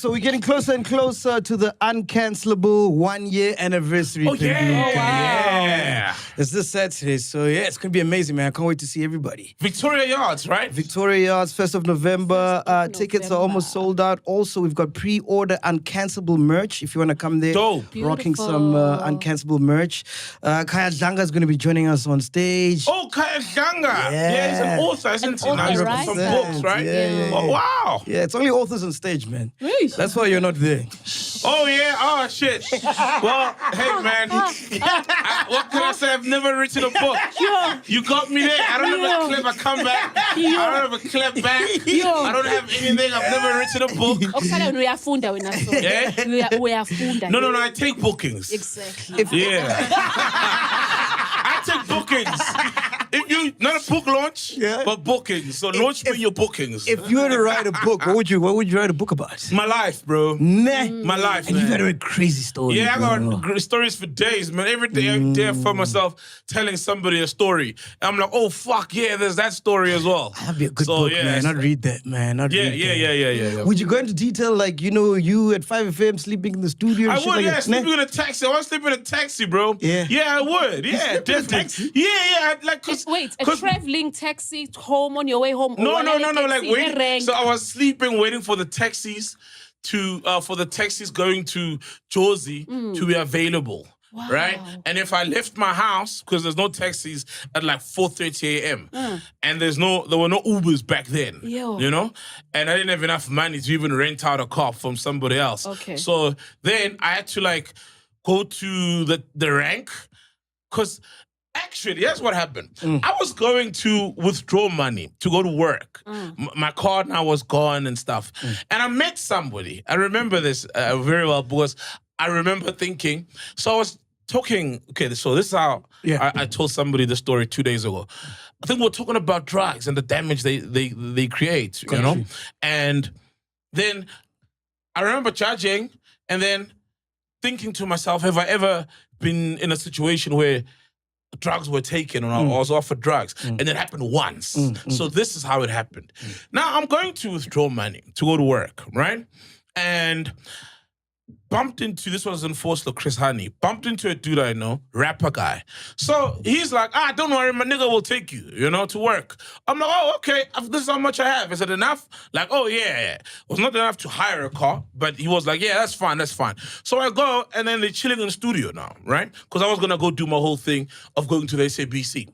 so we're getting closer and closer to the uncancelable 1 year anniversary. Oh, yeah. It's this Saturday, so yeah, it's going to be amazing, man. I can't wait to see everybody. Victoria Yards, right? Victoria Yards, 1st of November. Tickets are almost sold out. Also, we've got pre-order uncancelable merch if you want to come there. Dope. Rocking some uncancelable merch. Kaya Zanga is going to be joining us on stage. Oh, Kaya Zanga. Yeah, he's an author, isn't he? Now he's got some books, right? Yeah. Oh, wow. Yeah, it's only authors on stage, man. That's why you're not there. Oh, yeah. Oh, shit. Well, hey, man. What can I say? I've never written a book. You got me there. I don't have a clever comeback. I don't have a clever back. I don't have anything. I've never written a book. Yeah? No, I take bookings. Exactly. Yeah. I take bookings. If you not a book launch, but bookings. So launch me your bookings. If you were to write a book, what would you write a book about? My life, bro. Nah. My life, and man. you've had a crazy story. Yeah, I got stories for days, man. Every day I find myself telling somebody a story. And I'm like, oh, fuck, yeah, there's that story as well. That'd be a good book, man. I'd read that, man. Yeah. Would you go into detail, like, you at 5 FM sleeping in the studio? I would, sleeping in a taxi. I want to sleep in a taxi, bro. Yeah, I would. Yeah, definitely. Yeah, Wait, a traveling taxi home on your way home? No, like waiting. So I was sleeping, waiting for the taxis going to Jersey to be available. Wow. Right? And if I left my house, because there's no taxis at like 4:30 a.m. And there were no Ubers back then. You know? And I didn't have enough money to even rent out a car from somebody else. Okay. So then I had to like go to the rank, because actually, here's what happened. I was going to withdraw money to go to work. My card now was gone and stuff. And I met somebody. I remember this very well, because I remember thinking, so I was talking, so this is how I told somebody the story 2 days ago. I think we were talking about drugs and the damage they create, you know? And then I remember judging and then thinking to myself, have I ever been in a situation where drugs were taken or I was offered drugs, and it happened once. So this is how it happened. Now I'm going to withdraw money to go to work, right? And this was in Forster, Chris Honey, bumped into a dude I know, rapper guy. So he's like, don't worry, my nigga will take you, to work. I'm like, oh, okay, this is how much I have. Is it enough? Like, oh, yeah. It was not enough to hire a car, but he was like, yeah, that's fine. So I go, and then they're chilling in the studio now, right? Because I was going to go do my whole thing of going to the SABC.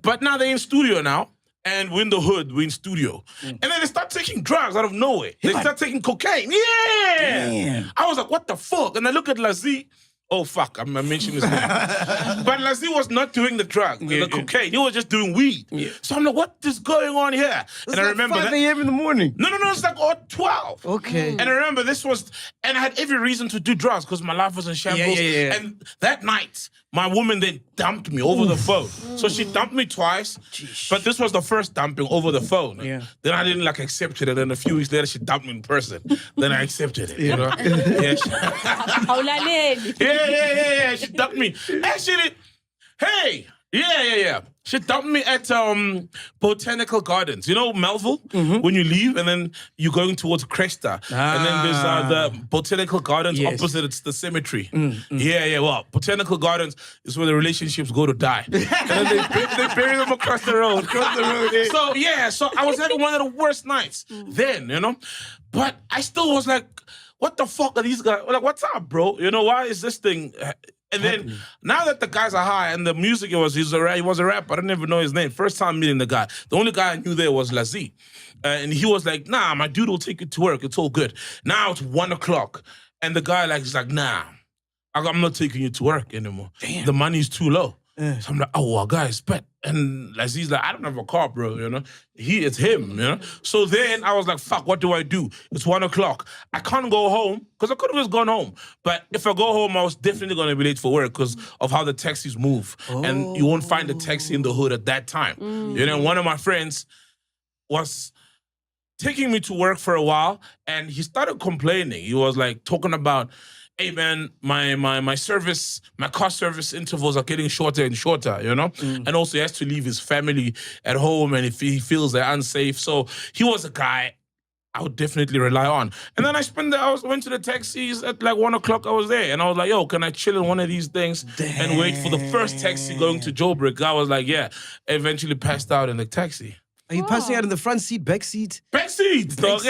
But now they're in studio now. And we're in the hood, we're in studio. And then they start taking drugs out of nowhere. They start taking cocaine. Yeah! Damn. I was like, what the fuck? And I look at Lazi. Oh, fuck, I'm mentioning his name. But Lazi was not doing the drug, the cocaine. He was just doing weed. So I'm like, what is going on here? And I remember 5 a.m. in the morning. No, it's like 12. Okay. And I remember and I had every reason to do drugs because my life was in shambles. Yeah. And that night, my woman then dumped me over the phone. So she dumped me twice, but this was the first dumping over the phone. Then I didn't accept it, and then a few weeks later she dumped me in person. Then I accepted it, you know? Yeah, she dumped me. Actually, hey, yeah. She dumped me at Botanical Gardens. You know Melville? When you leave and then you're going towards Cresta. And then there's the Botanical Gardens opposite, it's the cemetery. Yeah. Well, Botanical Gardens is where the relationships go to die. And then they bury them across the road. So I was having one of the worst nights then, But I still was like, what the fuck are these guys? Like, what's up, bro? Why is this thing... And then, now that the guys are high and the music, he was a rapper. I didn't even know his name. First time meeting the guy. The only guy I knew there was Lazi. And he was like, nah, my dude will take you to work. It's all good. Now it's 1 o'clock. And the guy is like, nah, I'm not taking you to work anymore. Damn. The money's too low. So I'm like, oh, well, guys, bet. And Lazi's like, I don't have a car, bro, It's him, So then I was like, fuck, what do I do? It's 1 o'clock. I can't go home, because I could have just gone home. But if I go home, I was definitely going to be late for work because of how the taxis move. And you won't find a taxi in the hood at that time. One of my friends was taking me to work for a while, and he started complaining. He was like talking about, hey man, my car service intervals are getting shorter and shorter, And also he has to leave his family at home and if he feels they're unsafe. So he was a guy I would definitely rely on. And then went to the taxis at like 1 o'clock. I was there, and I was like, "Yo, can I chill in one of these things and wait for the first taxi going to Joburg?" I was like, "Yeah." Eventually passed out in the taxi. Are you passing out in the front seat, back seat? Back seat, dog.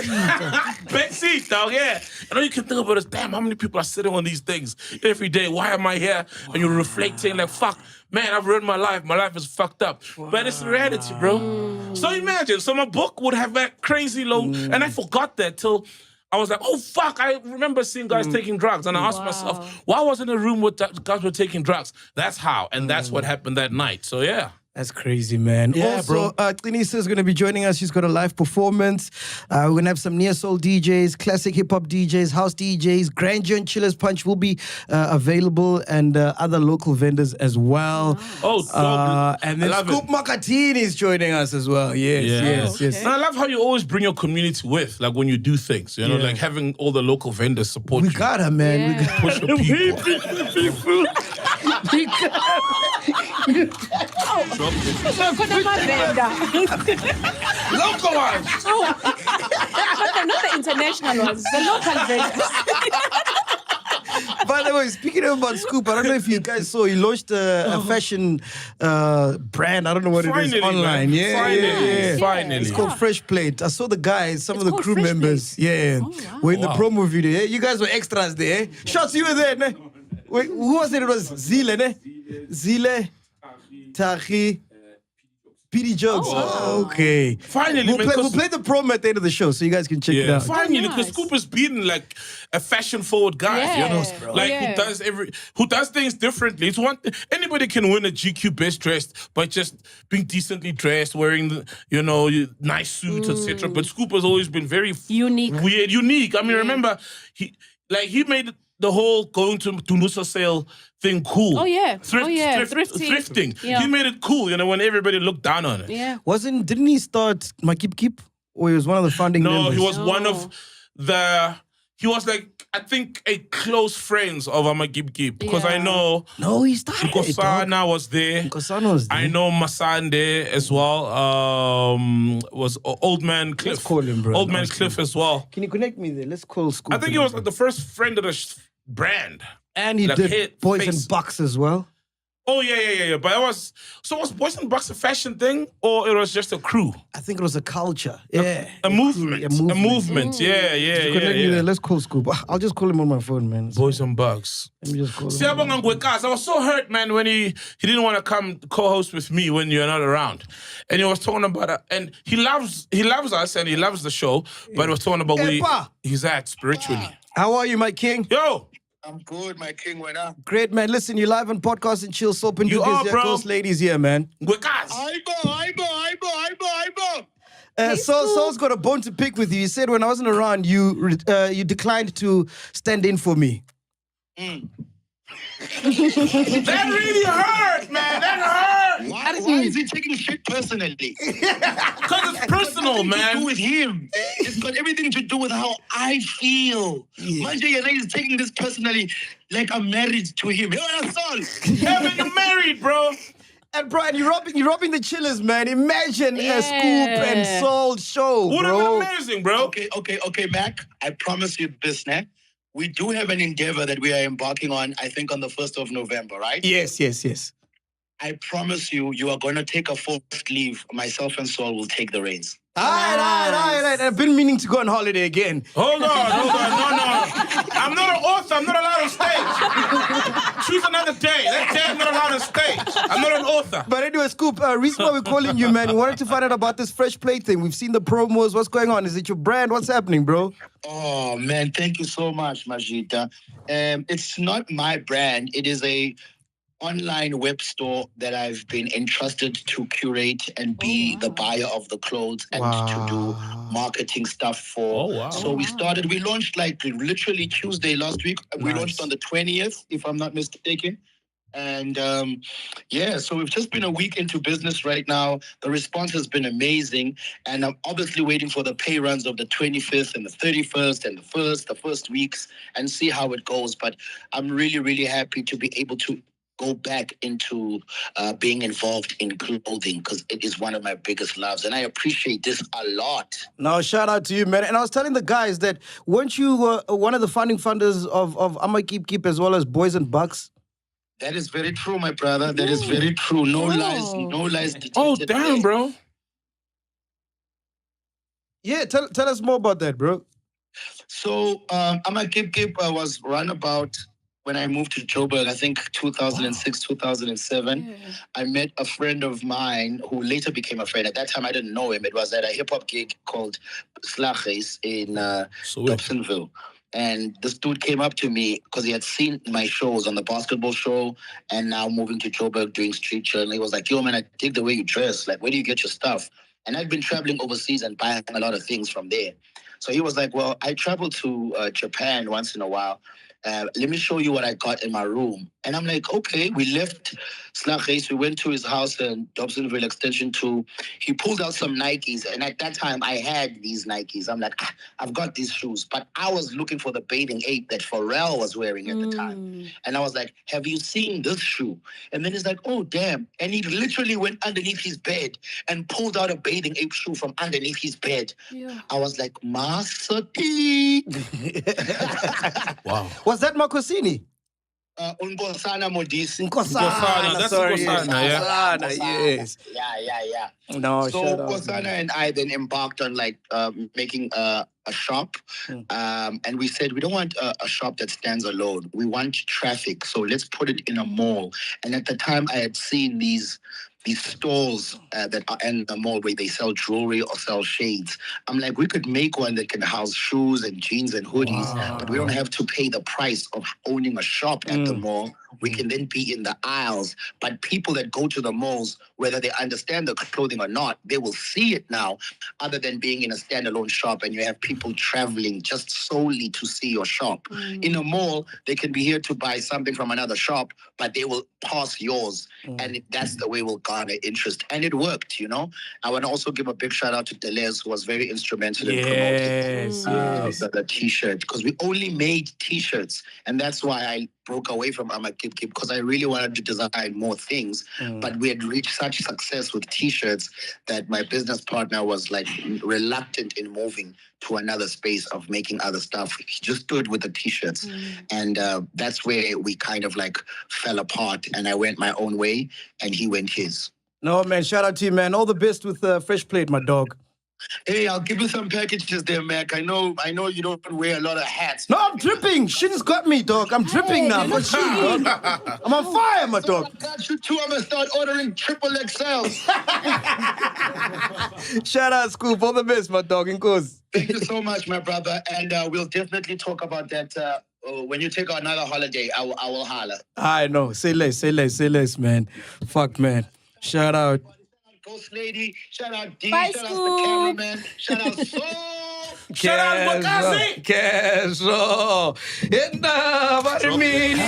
Back seat, dog. Yeah. And all you can think about is, damn, how many people are sitting on these things every day? Why am I here? And you're reflecting like, fuck, man, I've ruined my life. My life is fucked up. But it's reality, bro. So imagine, my book would have that crazy low, and I forgot that till I was like, oh, fuck, I remember seeing guys taking drugs. And I asked myself, why was I in a room with guys were taking drugs? That's how. And that's what happened that night. So, yeah. That's crazy, man. Yeah, also, Tinisa is going to be joining us. She's got a live performance. We're going to have some neo-soul DJs, classic hip-hop DJs, house DJs. Grandeur and Chillers Punch will be available, and other local vendors as well. Oh, and then Scoop Makatini is joining us as well. Yes. And I love how you always bring your community with, like when you do things, you know, like having all the local vendors support you. We got her, man. Yeah. We got Push your people. we got Local ones. But they're not the international ones, the local vendors. By the way, speaking about Scoop, I don't know if you guys saw, he launched a fashion brand. I don't know what it is online. Finally. Finally. It's called Fresh Plate. I saw the guys, some of the called crew Fresh members. Plate? Yeah. wow. Were in the promo video. Yeah? You guys were extras there. Shots, you were there, ne? Wait, who was it? It was Zile, ne? Zile, Tahi, PD Jokes. Okay. Finally, We'll play the promo at the end of the show so you guys can check it out. Finally, because nice. Scoop has been like a fashion-forward guy, you know, like who does things differently. It's anybody can win a GQ Best Dressed by just being decently dressed, wearing nice suits, etc. But Scoop has always been very Unique. weird, unique. I mean, remember he made the whole going to Tunusa sale thing cool. Oh, yeah. Thrifting. Yeah. He made it cool, when everybody looked down on it. Yeah. Didn't he start MacG? Or he was one of the founding members? No, he was one of he was like, I think, a close friends of MacG because I know No, he started it, dog. Nkosana was there. Nkosana was there. I know Masande as well. Was Old Man Cliff. Let's call him, bro. Old Man Cliff as well. Can you connect me there? Let's call Scoop. I think he was like the first friend of the brand. And he like did hit Boys face. and Bucks as well. Oh, yeah. But was Boys and Bucks a fashion thing or it was just a crew? I think it was a culture. Yeah. A movement. A movement. Yeah. Connect me there. Let's call Scoop. I'll just call him on my phone, man. Boys and Bucks. Let me just call him. Siyabonga Ngwekazi. I was so hurt, man, when he didn't want to come co-host with me when you're not around. And he was talking about and he loves us and he loves the show, but he was talking about where he's at spiritually. How are you, my king? Yo! I'm good, my king. When up? Great, man. Listen, you're live on Podcast and Chill Soap and You are, bro. Ghost ladies here, man. Ngwekazi. I go. Saul's got a bone to pick with you. He said when I wasn't around, you declined to stand in for me. That really hurt, man. That hurt. Why is he taking shit personally? Because it's personal, To do man. with him. It's got everything to do with how I feel. Manje Yena is taking this personally like I'm married to him. Yo, that's all. Yeah, man, you're married, bro. And Brian, you're robbing the chillers, man. Imagine a Scoop and Saul show, Would have bro. been amazing, bro. Okay, Mac. I promise you this, ne? We do have an endeavor that we are embarking on, I think on the 1st of November, right? Yes. I promise you are going to take a forced leave. Myself and Saul will take the reins. All right. I've been meaning to go on holiday again. Hold on. No. I'm not an author. I'm not allowed on stage. Choose another day. That day I'm not allowed on stage. I'm not an author. But anyway, Scoop, reason why we're calling you, man, we wanted to find out about this Fresh Plate thing. We've seen the promos. What's going on? Is it your brand? What's happening, bro? Oh, man, thank you so much, Majita. It's not my brand. It is a online web store that I've been entrusted to curate and be the buyer of the clothes and to do marketing stuff for. Oh, wow. So we launched like literally Tuesday last week. We launched on the 20th, if I'm not mistaken. And so we've just been a week into business right now. The response has been amazing. And I'm obviously waiting for the pay runs of the 25th and the 31st and the first weeks and see how it goes. But I'm really, really happy to be able to go back into being involved in clothing because it is one of my biggest loves. And I appreciate this a lot. No, shout out to you, man. And I was telling the guys that weren't you one of the founding funders of I'ma Keep as well as Boys and Bucks? That is very true, my brother. That is very true. No lies. No lies. Oh, detected damn, there. bro. Yeah, tell us more about that, bro. So, I'ma Keep was run about when I moved to Joburg, I think 2006, 2007. I met a friend of mine who later became a friend. At that time, I didn't know him. It was at a hip-hop gig called Slages in Dobsonville. And this dude came up to me because he had seen my shows on the basketball show and now moving to Joburg doing street show. And he was like, yo, man, I dig the way you dress. Like, where do you get your stuff? And I'd been traveling overseas and buying a lot of things from there. So he was like, well, I travel to Japan once in a while. Let me show you what I got in my room. And I'm like, okay. We left Slages. We went to his house in Dobsonville Extension 2. He pulled out some Nikes. And at that time, I had these Nikes. I'm like, I've got these shoes. But I was looking for the bathing ape that Pharrell was wearing at the time. And I was like, have you seen this shoe? And then he's like, oh, damn. And he literally went underneath his bed and pulled out a bathing ape shoe from underneath his bed. Yeah. I was like, Masati. Wow. Was that Makosini? Unkosana Modisi. Nkosana, that's sorry, Nkosana, yeah. Nkosana, yes. Yeah. No, So shout out. Nkosana and I then embarked on like making a shop. And we said, we don't want a shop that stands alone. We want traffic. So let's put it in a mall. And at the time I had seen these stalls that are in the mall where they sell jewelry or sell shades. I'm like, we could make one that can house shoes and jeans and hoodies, but we don't have to pay the price of owning a shop at the mall. We can then be in the aisles. But people that go to the malls, whether they understand the clothing or not, they will see it now, other than being in a standalone shop and you have people traveling just solely to see your shop. In a mall, they can be here to buy something from another shop, but they will pass yours. And that's the way we'll garner interest. And it worked, you know. I want to also give a big shout out to Deleuze, who was very instrumental in promoting the t-shirt, because we only made t-shirts. And that's why I broke away from I'ma Keep because I really wanted to design more things. But we had reached such success with t-shirts that my business partner was like reluctant in moving to another space of making other stuff. He just stood with the t-shirts. And that's where we kind of like fell apart, and I went my own way and he went his. No, man, shout out to you, man. All the best with Fresh Plate, my dog. Hey, I'll give you some packages there, Mac. I know you don't wear a lot of hats. No, I'm dripping. Shit's got me, dog. I'm dripping now. For sure, dog. I'm on fire, my dog. I got you too. I'm gonna start ordering triple XL. Shout out, Scoop. All the best, my dog. In course. Thank you so much, my brother. And we'll definitely talk about that when you take another holiday. I will holler. I know. Say less, man. Fuck, man. Shout out. Ghost Lady, shout out D, Bye, shout out Scoop. the cameraman, shout out Soul. Shout out Makazi. Queso. We are back, ladies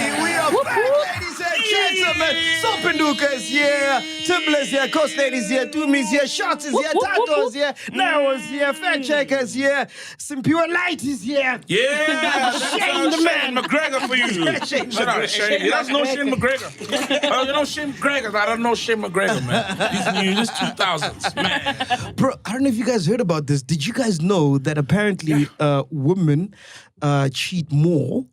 and gentlemen. Sopenduka is here. Timble is here. Coast Lady is here. Doomy is here. Shots is here. Tato is here. Narrow is here. Fact Checker is here. Some Pure Light is here. Yeah, Shane the Shane man. McGregor for you. Shane Shout out McGregor. Shane. You don't know Shane McGregor. Oh, you know Shane McGregor. I don't know Shane McGregor, man. This 2000s, man. Bro, I don't know if you guys heard about this. Did you guys know that apparently women cheat more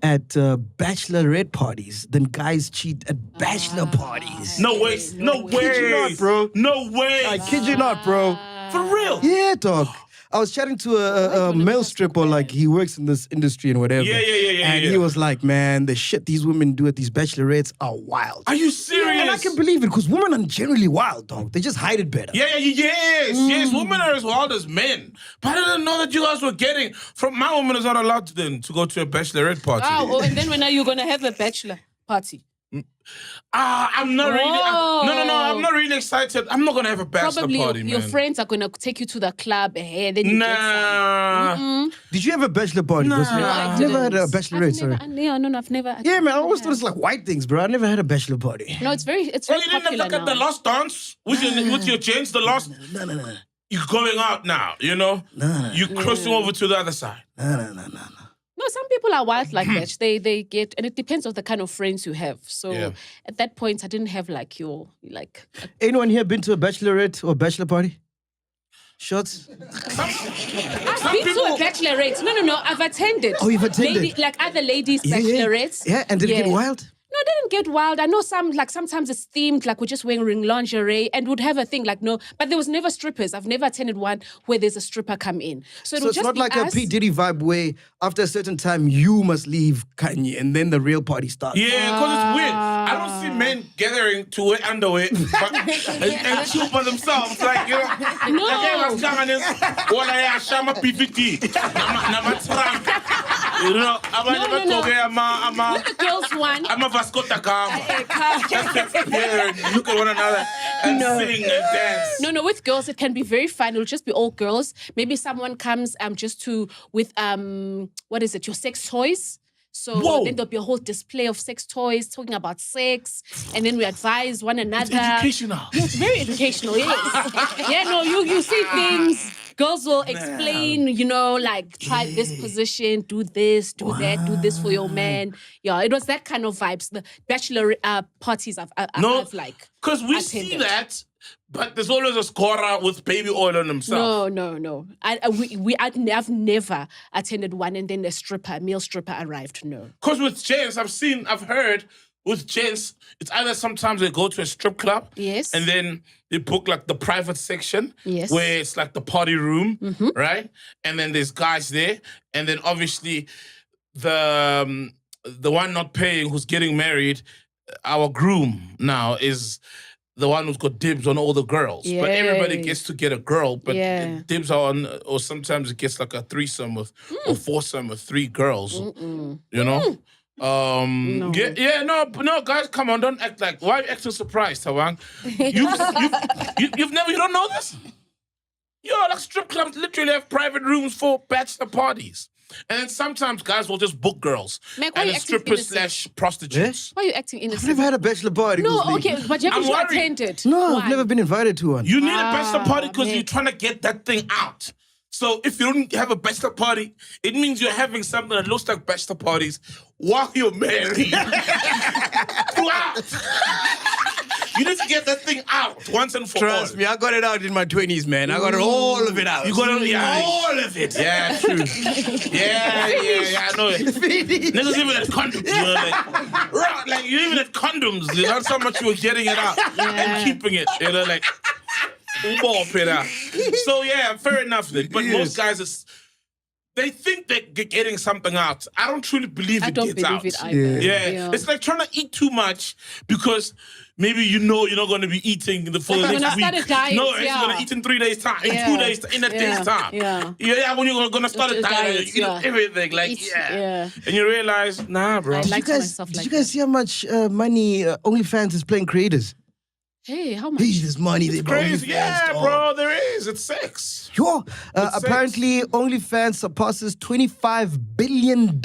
at bachelorette parties than guys cheat at bachelor parties? No way. No way. Kid you not, bro. No way. I kid you not, bro. For real. Yeah, dog. I was chatting to a male stripper, like he works in this industry and whatever. Yeah. And he was like, man, the shit these women do at these bachelorettes are wild. Are you serious? And I can believe it, because women are generally wild, dog. They just hide it better. Yes. Women are as wild as men. But I didn't know that you guys were getting. From my woman is not allowed to go to a bachelorette party. Oh, and then when are you gonna have a bachelor party? I'm not really. No. I'm not really excited. I'm not gonna have a bachelor Probably party, your man. friends are gonna take you to the club ahead. Then you get Nah. Did you have a bachelor party? Nah. I've never had a bachelorette, sorry. I've never. Yeah, man, I always thought it's like white things, bro. I never had a bachelor party. No, it's very Oh, you didn't have popular look at now. the last dance with your gents, the last. No. You're going out now, you know? No. You're crossing over to the other side. No. No, some people people are wild like that. They get, and it depends on the kind of friends you have. So Yeah. at that point, I didn't have like Anyone here been to a bachelorette or bachelor party? Shots? I've been to a bachelorette. No. I've attended. Oh, you've attended? Like other ladies' Yeah, bachelorettes. Yeah, and did it get wild? No, it didn't get wild. I know sometimes it's themed, like we're just wearing lingerie and would have a thing like no, but there was never strippers. I've never attended one where there's a stripper come in. So So it's not like a P. Diddy vibe where after a certain time you must leave Kanye and then the real party starts. Yeah, because it's weird. I don't see men gathering to wear underwear and chill by themselves. Like, you know, No. Shama PPT. Nama trunk. You know, No. With the girls one. I'm a Vasco da Gama. Just here and look at one another and sing and dance. No, with girls it can be very fun. It'll just be all girls. Maybe someone comes with what is it? Your sex toys. So then there'll be a whole display of sex toys talking about sex, and then we advise one another. It's educational. Yes, very educational. Yes. Yeah, no, you see things. Girls will explain, you know, like try this position, do this, do that, do this for your man. Yeah, it was that kind of vibes. The bachelor parties I've like. Because we see that, but there's always a scorer with baby oil on himself. No. I've never attended one and then a male stripper arrived. No. Because with gents, I've heard with gents, it's either sometimes they go to a strip club. Yes. And then they book like the private section. Yes. Where it's like the party room, right? And then there's guys there. And then obviously the one not paying who's getting married, our groom now is the one who's got dibs on all the girls. Yay. But everybody gets to get a girl, but Yeah. dibs are on, or sometimes it gets like a threesome with, or foursome with 3 girls. You know? No. No, guys, come on, don't act like, why are you acting surprised, Tawang? You don't know this? Yo, like strip clubs literally have private rooms for bachelor parties. And then sometimes guys will just book girls. Meg, why and you it's acting strippers innocent? / prostitutes. Why are you acting I've innocent? never had a bachelor party. No, Guzli. okay, but you I'm haven't worried. attended. No, Why? I've never been invited to one. You need a bachelor party because man. you're trying to get that thing out. So if you don't have a bachelor party, it means you're having something that looks like bachelor parties while you're married. Throughout. You need to get that thing out once and for all. Trust me, I got it out in my 20s, man. I got all of it out. You got all of it. Yeah, true. Yeah, I know it. Niggas even had condoms. You know, like you even had condoms. That's how much you were getting it out and keeping it. You know, like, so yeah, fair enough then. But most guys, they think they're getting something out. I don't truly believe I it don't gets believe out. it either. Yeah. It's like trying to eat too much because maybe you know you're not going to be eating for the Like next you're week. gonna start a diet, No, it's yeah. going to eat in 3 days' time, in Yeah. 2 days, in a day's time. Yeah. When you're going to start a A diet, diet, you know, yeah. everything. Like, It's- yeah. yeah. And you realize, nah, bro. I like Did myself like you guys see how much money OnlyFans is playing creators? Hey, how much? Hey, this money they brought Crazy. OnlyFans, Yeah, dog. bro, there is. It's sex. Sure. It's Apparently, OnlyFans surpasses $25 billion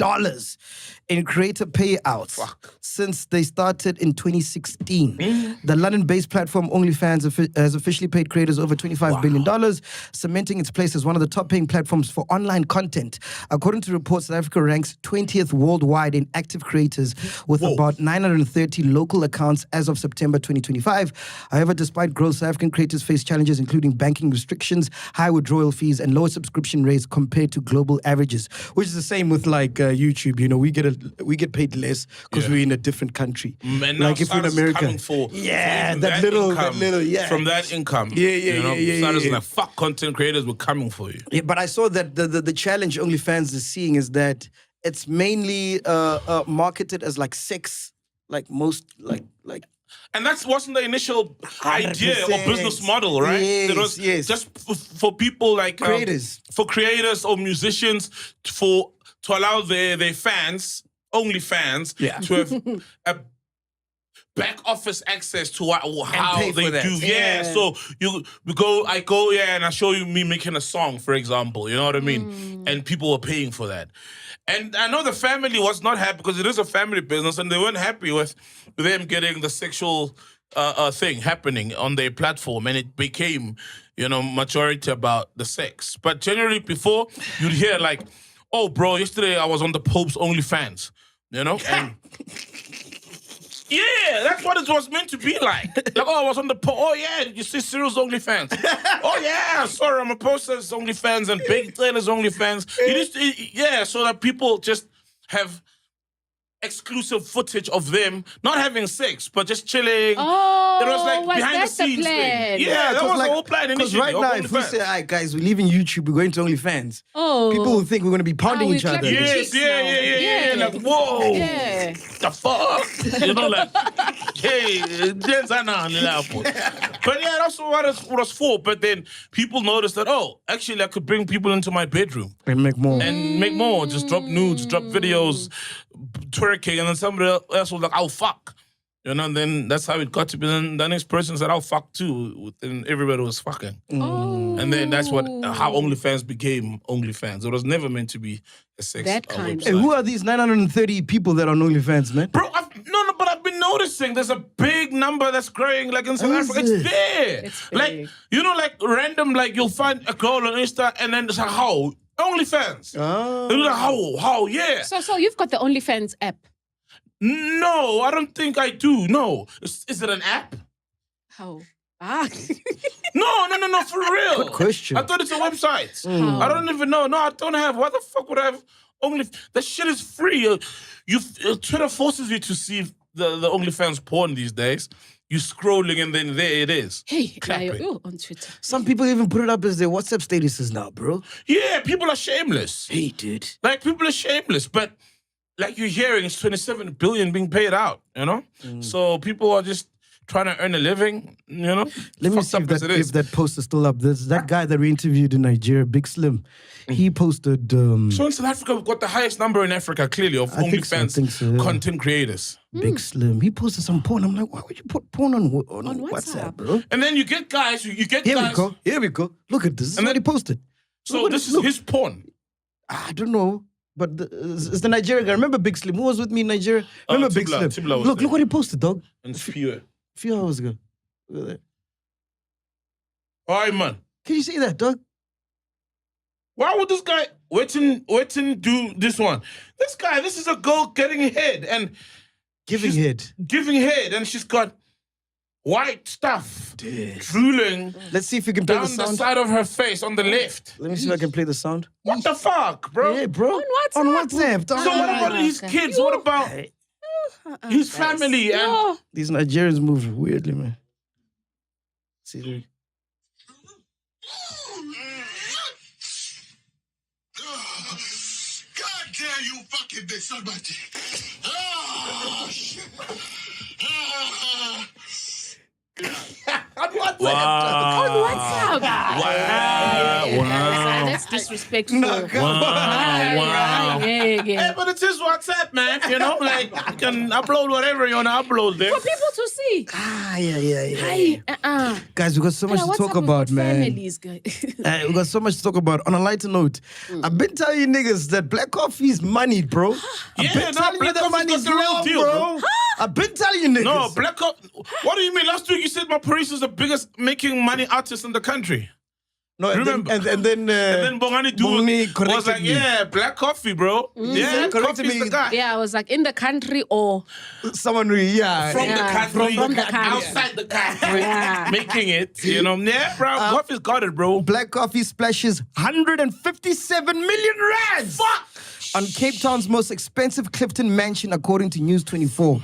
in creator payouts since they started in 2016. The London-based platform OnlyFans has officially paid creators over $25 billion, cementing its place as one of the top-paying platforms for online content. According to reports, South Africa ranks 20th worldwide in active creators with about 930 local accounts as of September 2025. However, despite growth, South African creators face challenges including banking restrictions, high withdrawal fees, and lower subscription rates compared to global averages, which is the same with like YouTube. You know, we get paid less because we're in a different country. And now Like if we're in Sarah's America. coming for Yeah, from that little, yeah. From that income. Yeah. Sarah's like, fuck content creators, we're coming for you. Yeah, but I saw that the challenge OnlyFans is seeing is that it's mainly marketed as like sex, like most like. And that wasn't the initial idea or 100%. business model, right? Yes, It was yes. just for people like Creators. for creators or musicians to allow their fans, only fans, to have a back office access to how pay they for that. do. Yeah. So I go, and I show you me making a song, for example. You know what I mean? And people were paying for that. And I know the family was not happy because it is a family business, and they weren't happy with them getting the sexual thing happening on their platform, and it became, majority about the sex. But generally, before you'd hear like oh, bro, yesterday I was on the Pope's OnlyFans, you know? And yeah, that's what it was meant to be like. Like, oh, I was on the oh yeah, did you see Cyril's OnlyFans? Oh yeah, sorry, I'm a poster's OnlyFans and Bheki Cele's OnlyFans. Yeah, so that people just have exclusive footage of them not having sex, but just chilling. Oh, it was like was behind that the scenes plan? thing. Yeah, that was the whole plan Because initially. right now, if we say, all right, guys, we're leaving YouTube, we're going to OnlyFans, Oh. people will think we're going to be pounding we each other. clapping Yes, cheeks yeah. now. Like, whoa. Yeah. The fuck? You know, like, hey, dance on but yeah, that's what it was for. But then people noticed that, oh, actually, I could bring people into my bedroom And make more. and make more. Just drop nudes, drop videos, twerking, and then somebody else was like, "Oh fuck," you know. And then that's how it got to be. Then the next person said, "Oh fuck" too, and everybody was fucking. Oh. And then that's how OnlyFans became OnlyFans. It was never meant to be a sex That kind website. Hey, who are these 930 people that are on OnlyFans, man? Bro, but I've been noticing there's a big number that's growing, like in South Is Africa. it? It's there. It's like, big. you know, like random, like you'll find a girl on Insta and then it's like, how? OnlyFans. Oh. And you're like, how, yeah. So you've got the OnlyFans app. No, I don't think I do. No. Is it an app? How? Ah. No, for real. Good question. I thought it's a website. How? I don't even know. No, I don't have. Why the fuck would I have Only? That shit is free. Twitter forces you to see the OnlyFans porn these days. You scrolling and then there it is. Hey, Clapping. on Twitter. Some people even put it up as their WhatsApp statuses now, bro. Yeah, people are shameless. Hey, dude. Like, people are shameless, but like you're hearing, it's 27 billion being paid out, you know? So people are just trying to earn a living, you know? Let me Fucked see up as it is. if that post is still up. There's that guy that we interviewed in Nigeria, Big Slim. He posted. So in South Africa, we've got the highest number in Africa, clearly, of I think OnlyFans so, yeah. content creators. Big Slim. He posted some porn. I'm like, why would you put porn on WhatsApp? WhatsApp, bro? And then you get guys, you get Here guys. we go. Here we go. Look at this. This is And what then- he posted. So Look at this it. is Look. his porn. I don't know. But it's the Nigerian guy. Remember Big Slim? Who was with me in Nigeria? Remember Big Tibla- Slim? Tibla was Look there. what he posted, dog. And spew. A few hours ago. Look at that. All right, man. Can you see that, dog? Why would this guy waiting do this one? This is a girl getting head and Giving she's head. giving head, and she's got white stuff drooling Let's see if we can play down the the sound. side of her face on the left. Let me see if I can play the sound. What the fuck, bro? Yeah, bro. On WhatsApp. On WhatsApp. dog. So what about his okay. kids? What about his family? And Oh, These Nigerians move weirdly, man. See, look. God damn you fucking bitch, suck my dick. Oh, shit. On WhatsApp. on WhatsApp. wow. That's disrespectful. No, come on. Wow. Yeah. Hey, but it is WhatsApp, man. You know, like you can upload whatever you want to upload there. For people to see. Yeah. Hey, Guys, we got so much to WhatsApp talk has about, got man. Families, guys. We got so much to talk about. On a lighter note, I've been telling you niggas that black coffee is money, bro. I've Yeah, been no, telling you black that coffee's money's not the real real, deal, bro. I've been telling you niggas. No, Black Up. What do you mean? Last week you said my Paris is the biggest making money artist in the country. No, and remember. then, and then And then Bongani Bongani was corrected like, me. yeah, black coffee, bro. Yeah, corrected coffee's me. the guy. Yeah, I was like, in the country or someone, From Yeah, the country, from the country. outside the country, Yeah. making it, you know. Yeah, bro, coffee's got it, bro. Black Coffee splashes 157 million rands. Fuck! On Cape Town's most expensive Clifton mansion, according to News 24.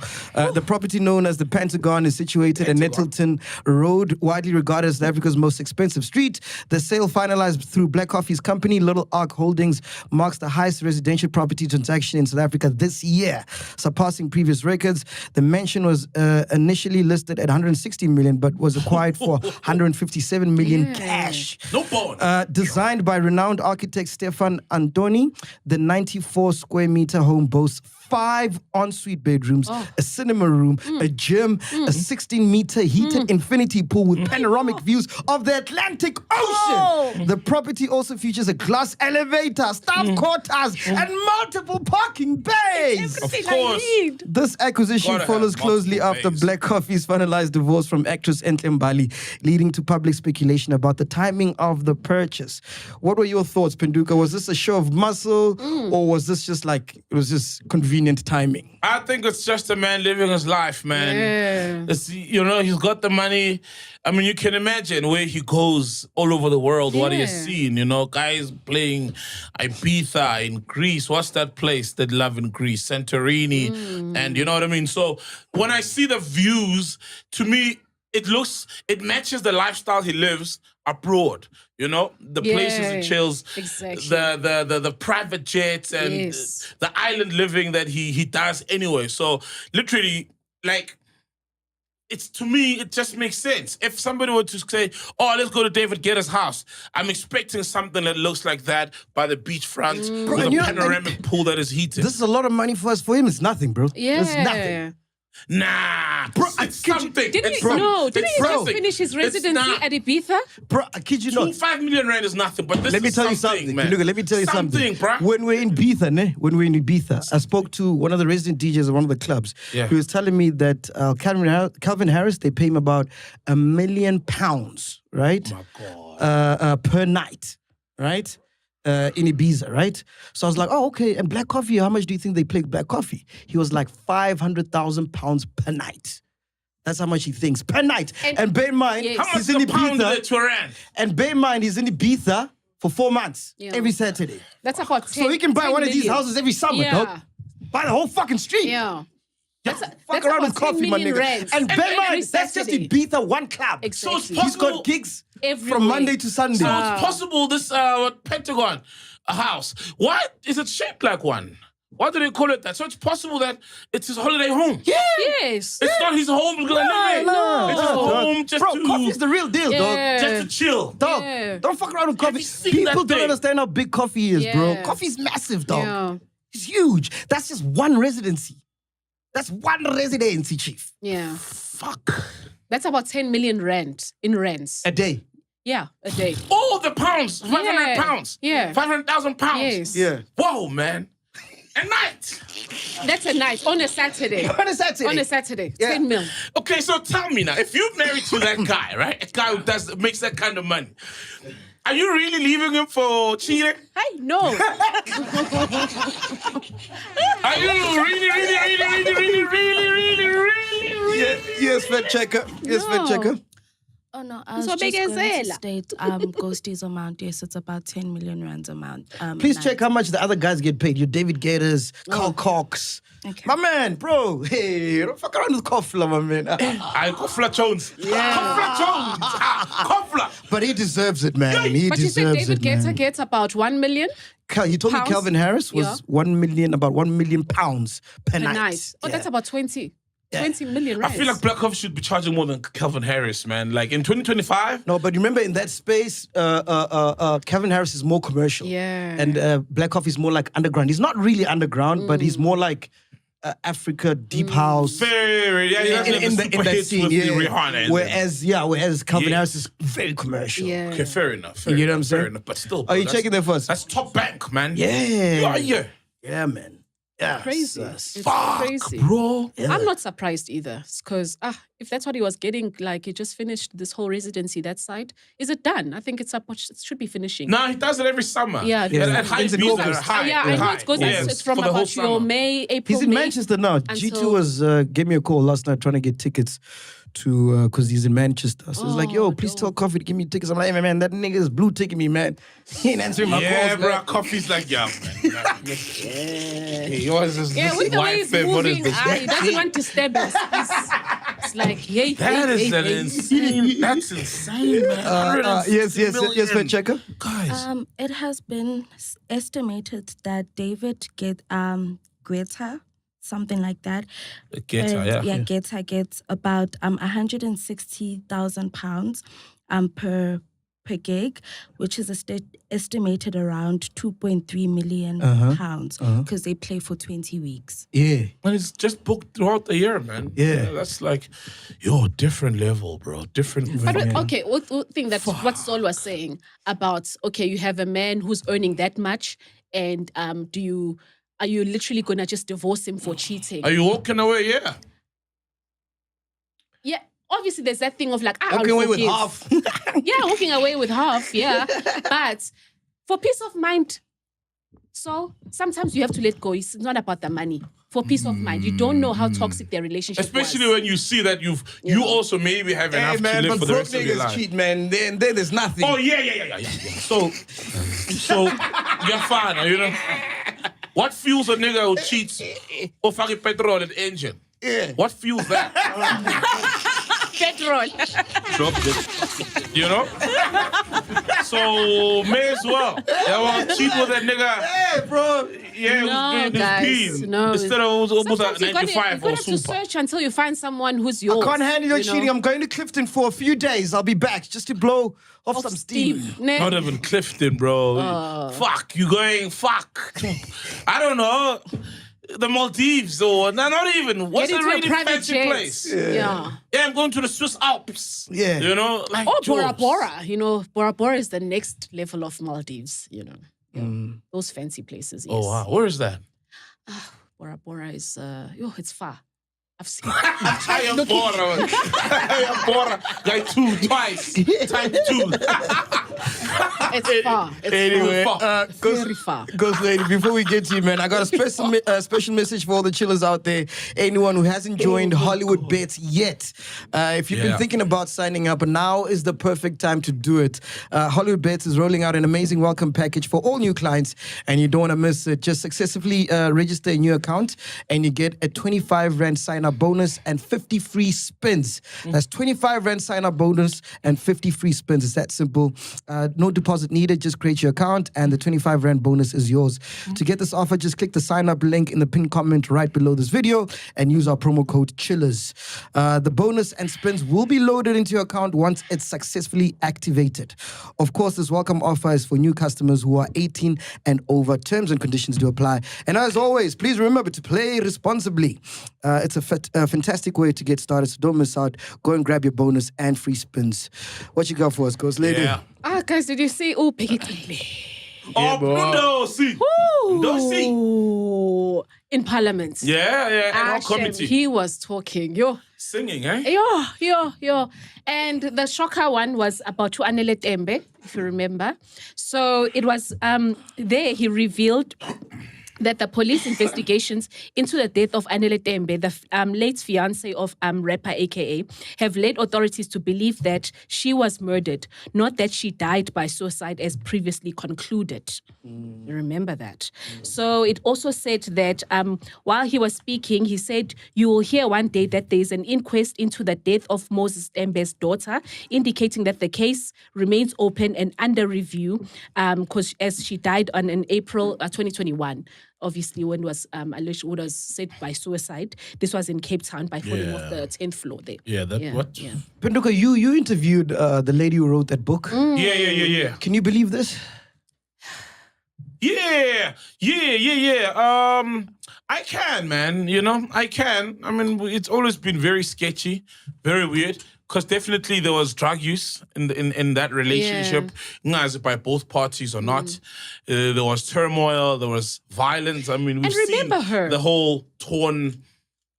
The property known as the Pentagon is situated at Nettleton Road, widely regarded as Africa's most expensive street. The sale finalized through Black Coffee's company, Little Ark Holdings, marks the highest residential property transaction in South Africa this year, surpassing previous records. The mansion was initially listed at 160 million, but was acquired for 157 million cash. No bone. Designed by renowned architect Stefan Antoni, the 94 94 square meter home boasts 5 ensuite bedrooms, a cinema room, a gym, a 16-meter heated infinity pool with panoramic views of the Atlantic Ocean. The property also features a glass elevator, staff quarters, and multiple parking bays. Of Everything course. I need. This acquisition Gotta follows have closely multiple after bays. Black Coffee's finalized divorce from actress Mbali, leading to public speculation about the timing of the purchase. What were your thoughts, Penduka? Was this a show of muscle, or was this just like, it was just convenient timing? I think it's just a man living his life, man. Yeah. It's, he's got the money. I mean, you can imagine where he goes all over the world, what he has Yeah. seen. Guys playing Ibiza in Greece. What's that place that love in Greece? Santorini. And you know what I mean? So when I see the views, to me, it matches the lifestyle he lives abroad. The places he Yeah, chills, exactly. the private jets and Yes. the island living that he does anyway. So literally, like, to me, it just makes sense. If somebody were to say, "Oh, let's go to David Guetta's house," I'm expecting something that looks like that by the beachfront with and a you know, panoramic pool that is heated. This is a lot of money for us. For him, it's nothing, bro. Yeah. It's nothing. Nah, Bro, it's something. Didn't It's he, no, something. didn't It's he just something. finish his It's residency not. at Ibiza? Bro, I kid you not. 5 million rand is nothing, but this Let me is tell you something, something. man. Look, let me tell you something. bruh. When we're in Ibiza, I spoke to one of the resident DJs at one of the clubs. Yeah. He was telling me that Calvin Harris, they pay him about £1 million, right? Oh my God. Per night, right? In Ibiza, right? So I was like, oh, okay. And Black Coffee, how much do you think they play Black Coffee? He was like £500,000 per night. That's how much he thinks per night. And bear in mind, Yes. How much he's is in a pound Ibiza. that you're in? And bear in mind, he's in Ibiza for 4 months Yeah. every Saturday. That's about 10, So he can buy 10 one of these million. houses every summer, Yeah. dog. Buy the whole fucking street. Yeah. Fuck that's around about with coffee, 10 my million nigga. rands. And bear in Every mind, that's just Saturday. Ibiza one club. Exactly. So it's He's got gigs Everywhere. from Monday to Sunday. So it's possible this Pentagon house. Why is it shaped like one? Why do they call it that? So it's possible that it's his holiday home. Yeah. Yes. It's not his home. It's his home just Bro, to coffee's the real deal, dog. Yeah. just to chill. Dog, Yeah. don't fuck around with coffee. you seen People that don't thing? understand how big coffee is, bro. Yeah. Coffee's massive, dog. Yeah. It's huge. That's just one residency. That's one residency, chief. Yeah. Fuck. That's about 10 million rand in rents. A day. Yeah, a day. Oh, the pounds. 500 Yeah. pounds. Yeah. 500,000 pounds. Yes. Yeah. Whoa, man. A night. That's a night on a Saturday. On a Saturday. On a Saturday. Yeah. 10 mil. Okay, so tell me now, if you're married to that guy, right? A guy who makes that kind of money, are you really leaving him for cheating? Hey, no. Are you really? Yes, fact checker. Yes, fact No. checker. Oh no, I was So just Bheki going to Cele. state Ghosties amount. Yes, it's about 10 million rands amount. Please night. check how much the other guys get paid. Your David Gators, Carl Cox. Okay. My man, bro. Hey, don't fuck around with Kofla, my man. I Kofla Jones. Kofla Jones. Kofla. But he deserves it, man. He But you said deserves David it, man. Guetta gets about 1 million He told me pounds? Calvin Harris was Yeah. 1 million, about £1 million pounds per a night. night. Oh, Yeah. that's about 20 million I rands. feel like Black Coffee should be charging more than Calvin Harris, man. Like in 2025. No, but remember in that space, Calvin Harris is more commercial. Yeah. And Black Coffee is more like underground. He's not really underground, but he's more like Africa, deep house. Very, yeah, he doesn't have the super hits with the Rihanna. and Whereas Calvin Yeah. Harris is very commercial. Yeah. Okay, fair enough. Fair You know what I'm enough, saying? Fair enough, but still. Are you bro, checking there first? That's top bank, man. Yeah. Yeah. Yeah, man. Yeah. Crazy. sus. It's Fuck, crazy. bro. I'm not surprised either. Because if that's what he was getting, like he just finished this whole residency, that side, is it done? I think it should be finishing. No, he does it every summer. Yeah, At, yeah. at high Ends in Ibiza, August. at high. yeah, I know high. it goes. Yes, It's from for the whole about your summer. May, April. He's in May, Manchester now. G2 until- was gave me a call last night trying to get tickets to because he's in Manchester. So he's like, "Yo, please tell Coffee to give me tickets." I'm like, "Hey, man, that nigga is blue ticking me, man. He ain't answering my Yeah, calls, bro. man." Coffee's like, yeah, man. Hey, yours is Yeah, this with is the way white he's fib. What is moving, this? he doesn't want to stab us. It's like, yay, That yay, is yay, an yay. insane. That's insane, man. Yes, fact checker. Guys. It has been estimated that David Guetta, something like that. Guetta gets about £160,000 per per gig, which is estimated around 2.3 million pounds because they play for 20 weeks. Yeah. And it's just booked throughout the year, man. Yeah. That's like, different level, bro. Different. But okay, what thing that what Sol was saying about, okay, you have a man who's earning that much, and are you literally gonna just divorce him for cheating? Are you walking away? Yeah. Yeah, obviously there's that thing of like, Walking away with half. Yeah, walking away with half, yeah. But for peace of mind, so sometimes you have to let go. It's not about the money. For peace of mind. You don't know how toxic their relationship Especially was. when you see that you also maybe have enough Hey, man, to live but for the broke rest of your niggas life. cheat, man. Then there's nothing. Oh, yeah. So you're fine, you know? What fuels a nigga who cheats or fucking petrol in the engine? Yeah. What fuels that? Petrol. Drop it. You know? So may as well. Cheat with that nigga. Hey, bro. Yeah, No, it was guys, being no. instead of it was almost Sometimes at you gotta 95 or have to super. search until you find someone who's yours. I can't handle your you know? cheating. I'm going to Clifton for a few days. I'll be back just to blow off Of some steam. Ne? Not even Clifton, bro. Fuck, you going fuck. I don't know. The Maldives or not even. What's Get a into really private fancy jet. place? Yeah. Yeah, I'm going to the Swiss Alps. Yeah. You know, like Or Bora jokes. Bora. You know, Bora Bora is the next level of Maldives, you know. Yeah. Those fancy places, yes. Oh wow, where is that? Bora Bora is, it's far. I've seen I am Bora. I am Bora. Like twice. Time two. It's far. It's Anyway, far. Very far. Ghost Lady, before we get to you, man, I got a special message for all the chillers out there. Anyone who hasn't joined Hollywood Bets yet, if you've been thinking about signing up, now is the perfect time to do it. Hollywood Bets is rolling out an amazing welcome package for all new clients, and you don't want to miss it. Just successfully register a new account, and you get a 25 Rand sign-up bonus and 50 free spins. That's 25 Rand sign-up bonus and 50 free spins. It's that simple. No deposit needed. Just create your account and the 25 Rand bonus is yours. To get this offer, just click the sign-up link in the pinned comment right below this video and use our promo code CHILLERS. The bonus and spins will be loaded into your account once it's successfully activated. Of course, this welcome offer is for new customers who are 18 and over. Terms and conditions do apply. And as always, please remember to play responsibly. It's a fantastic way to get started, so don't miss out. Go and grab your bonus and free spins. What you got for us, Ghost Lady? Yeah. Guys, did you see? Oh, Bheki Cele. No, see. Don't see. Ooh, in Parliament. Yeah, and our Hashem, committee. he was talking. Singing, eh? Yo. And the shocker one was about Anele Tembe, if you remember. So it was there he revealed that the police investigations into the death of Anele Tembe, the late fiancé of rapper AKA, have led authorities to believe that she was murdered, not that she died by suicide as previously concluded. You remember that? So it also said that while he was speaking, he said, you will hear one day that there is an inquest into the death of Moses Tembe's daughter, indicating that the case remains open and under review because as she died in April 2021. Obviously, when it was alleged, what was said by suicide. This was in Cape Town by falling off the 10th floor there. Yeah, what? Yeah. Penduka, you interviewed the lady who wrote that book. Yeah. Can you believe this? Yeah. I can, man. You know, I can. I mean, it's always been very sketchy, very weird. Because definitely there was drug use in that relationship, by both parties or not. There was turmoil, there was violence. I mean, we've seen the whole torn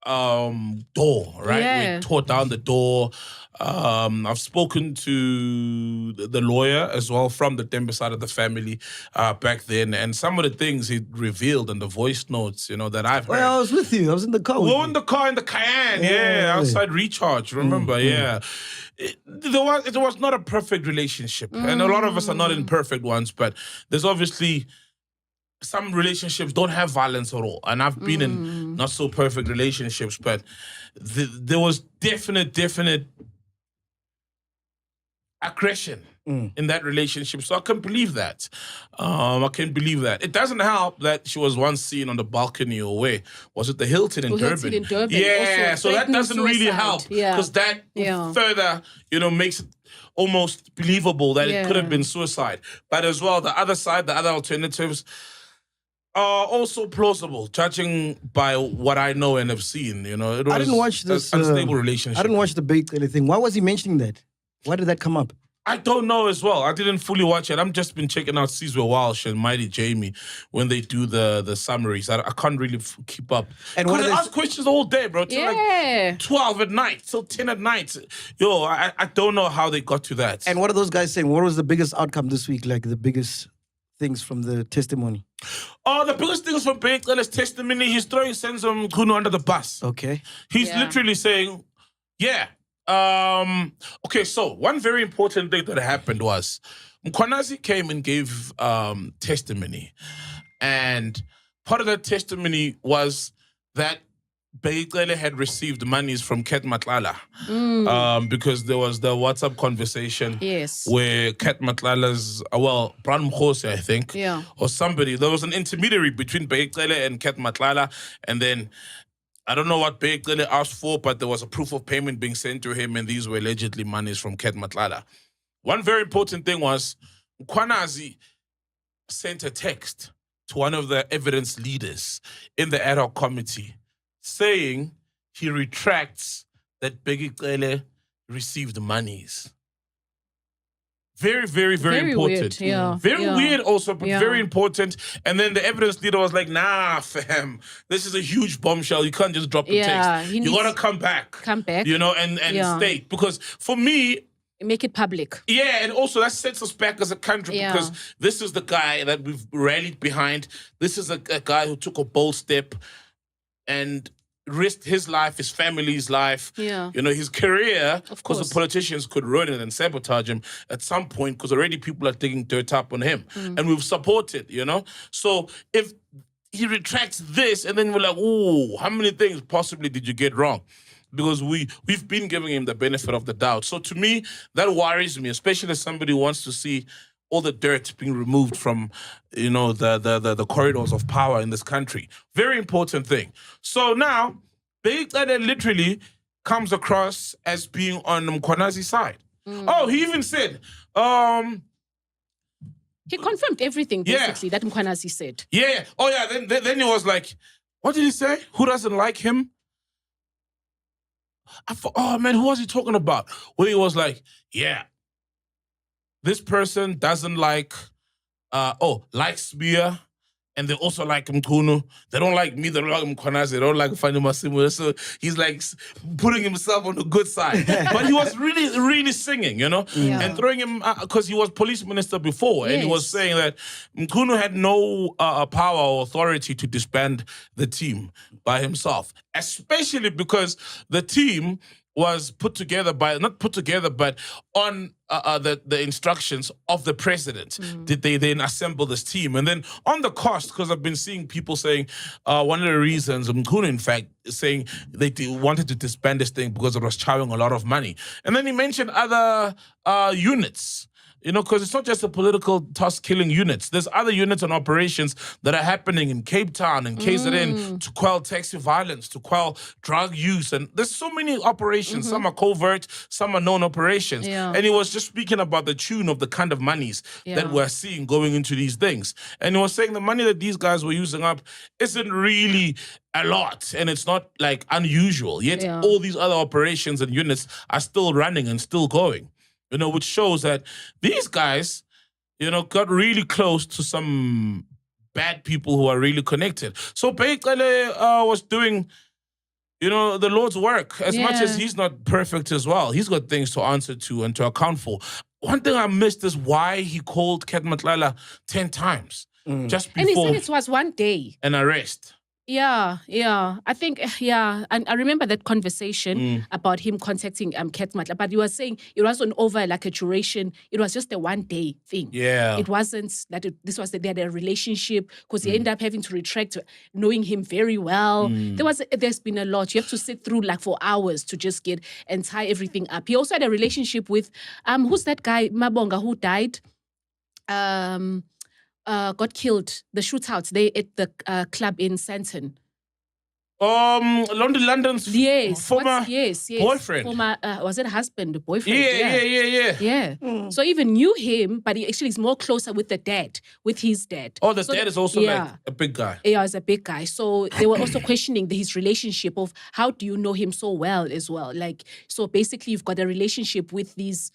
door, right? Yeah. We tore down the door. I've spoken to the lawyer as well from the Tembe side of the family back then, and some of the things he revealed in the voice notes, that I've heard. Well, I was with you. I was in the car. We were in the car in the Cayenne, outside Recharge. Remember, It was not a perfect relationship, and a lot of us are not in perfect ones. But there's obviously some relationships don't have violence at all, and I've been in not so perfect relationships, but there was definite. aggression in that relationship. So I can believe that. I can believe that. It doesn't help that she was once seen on the balcony or where? Was it the Hilton in Durban? Hilton in Durban. Yeah, Also, so that threatening doesn't really suicide. help. Yeah. Because that Yeah. further, makes it almost believable that it could have Yeah. been suicide. But as well, the other side, the other alternatives are also plausible, judging by what I know and have seen. It was I didn't watch this an unstable relationship. I didn't watch the Bheki Cele thing. Why was he mentioning that? Why did that come up? I don't know as well. I didn't fully watch it. I'm just been checking out Cesar Walsh and Mighty Jamie when they do the summaries. I can't really keep up. And And what are they they ask questions all day, bro. Till Yeah. like 12 at night, till 10 at night. Yo, I don't know how they got to that. And what are those guys saying? What was the biggest outcome this week? Like the biggest things from the testimony? The biggest thing is from Bheki Cele's testimony. He's throwing Senzo Mkhunu under the bus. Okay. He's Yeah. literally saying, yeah. Okay, so one very important thing that happened was Mkhwanazi came and gave testimony. And part of that testimony was that Bheki Cele had received monies from Ket Matlala. Because there was the WhatsApp conversation Yes. where Ket Matlala's, Bran Mkhosi, I think, Yeah. or somebody, there was an intermediary between Bheki Cele and Ket Matlala, and then I don't know what Bheki Cele asked for, but there was a proof of payment being sent to him, and these were allegedly monies from Ket Matlala. One very important thing was Mkhwanazi sent a text to one of the evidence leaders in the ad hoc committee saying he retracts that Bheki Cele received monies. Very, very, very, Very important. weird, yeah, Very yeah. weird also, but Yeah. very important. And then the evidence leader was like, nah, fam, this is a huge bombshell. You can't just drop the Yeah, text. he You gotta needs- come back. Come back. And Yeah. state. Because for me, Make it public. yeah, and also that sets us back as a country Yeah. because this is the guy that we've rallied behind. This is a guy who took a bold step and risked his life, his family's life, Yeah. his career, Of because course. the politicians could ruin it and sabotage him at some point because already people are digging dirt up on him. And we've supported, So if he retracts this and then we're like, ooh, how many things possibly did you get wrong? Because we've been giving him the benefit of the doubt. So to me, that worries me, especially as somebody who wants to see all the dirt being removed from, the corridors of power in this country. Very important thing. So now, Bheki Cele literally comes across as being on Mkhwanazi's side. Oh, he even said, He confirmed everything, Yeah. basically, that Mkhwanazi said. yeah. Oh, yeah. Then he was like, what did he say? Who doesn't like him? Oh, man, who was he talking about? Where he was like, yeah, this person doesn't like, likes Mia, and they also like Mkhunu. They don't like me, they don't like Mkhwanazi, they don't like Fani Masimu. So he's like putting himself on the good side. But he was really, really singing, and throwing him, because he was police minister before, and he was Yes. saying that Mkhunu had no power or authority to disband the team by himself, especially because the team was put together but on the instructions of the president. Did they then assemble this team? And then on the cost, because I've been seeing people saying one of the reasons, Mkhunu in fact, saying they wanted to disband this thing because it was chowing a lot of money. And then he mentioned other units. Because it's not just the political tusk-killing units. There's other units and operations that are happening in Cape Town and KZN to quell taxi violence, to quell drug use. And there's so many operations. Some are covert, some are known operations. Yeah. And he was just speaking about the tune of the kind of monies that we're seeing going into these things. And he was saying the money that these guys were using up isn't really a lot, and it's not like unusual. Yet all these other operations and units are still running and still going. Which shows that these guys, got really close to some bad people who are really connected. So Bheki Cele was doing, the Lord's work. As much as he's not perfect as well, he's got things to answer to and to account for. One thing I missed is why he called Ket Matlala 10 times just And he before said it was one day. an arrest. Yeah. I think, and I remember that conversation about him contacting Kat Matla, but he was saying it wasn't over like a duration. It was just a 1 day thing. Yeah. It wasn't that they had a relationship, because he ended up having to retract knowing him very well. There's been a lot. You have to sit through like for hours to just get and tie everything up. He also had a relationship with, who's that guy, Mabonga, who died? Got killed, the shootout, they at the club in Santon. London's former boyfriend. Former, was it husband, boyfriend? Yeah. So even knew him, but he actually is more closer with his dad. Oh, the dad is also like a big guy. Yeah, he's a big guy. So they were also questioning his relationship of how do you know him so well as well? Like, so basically you've got a relationship with these,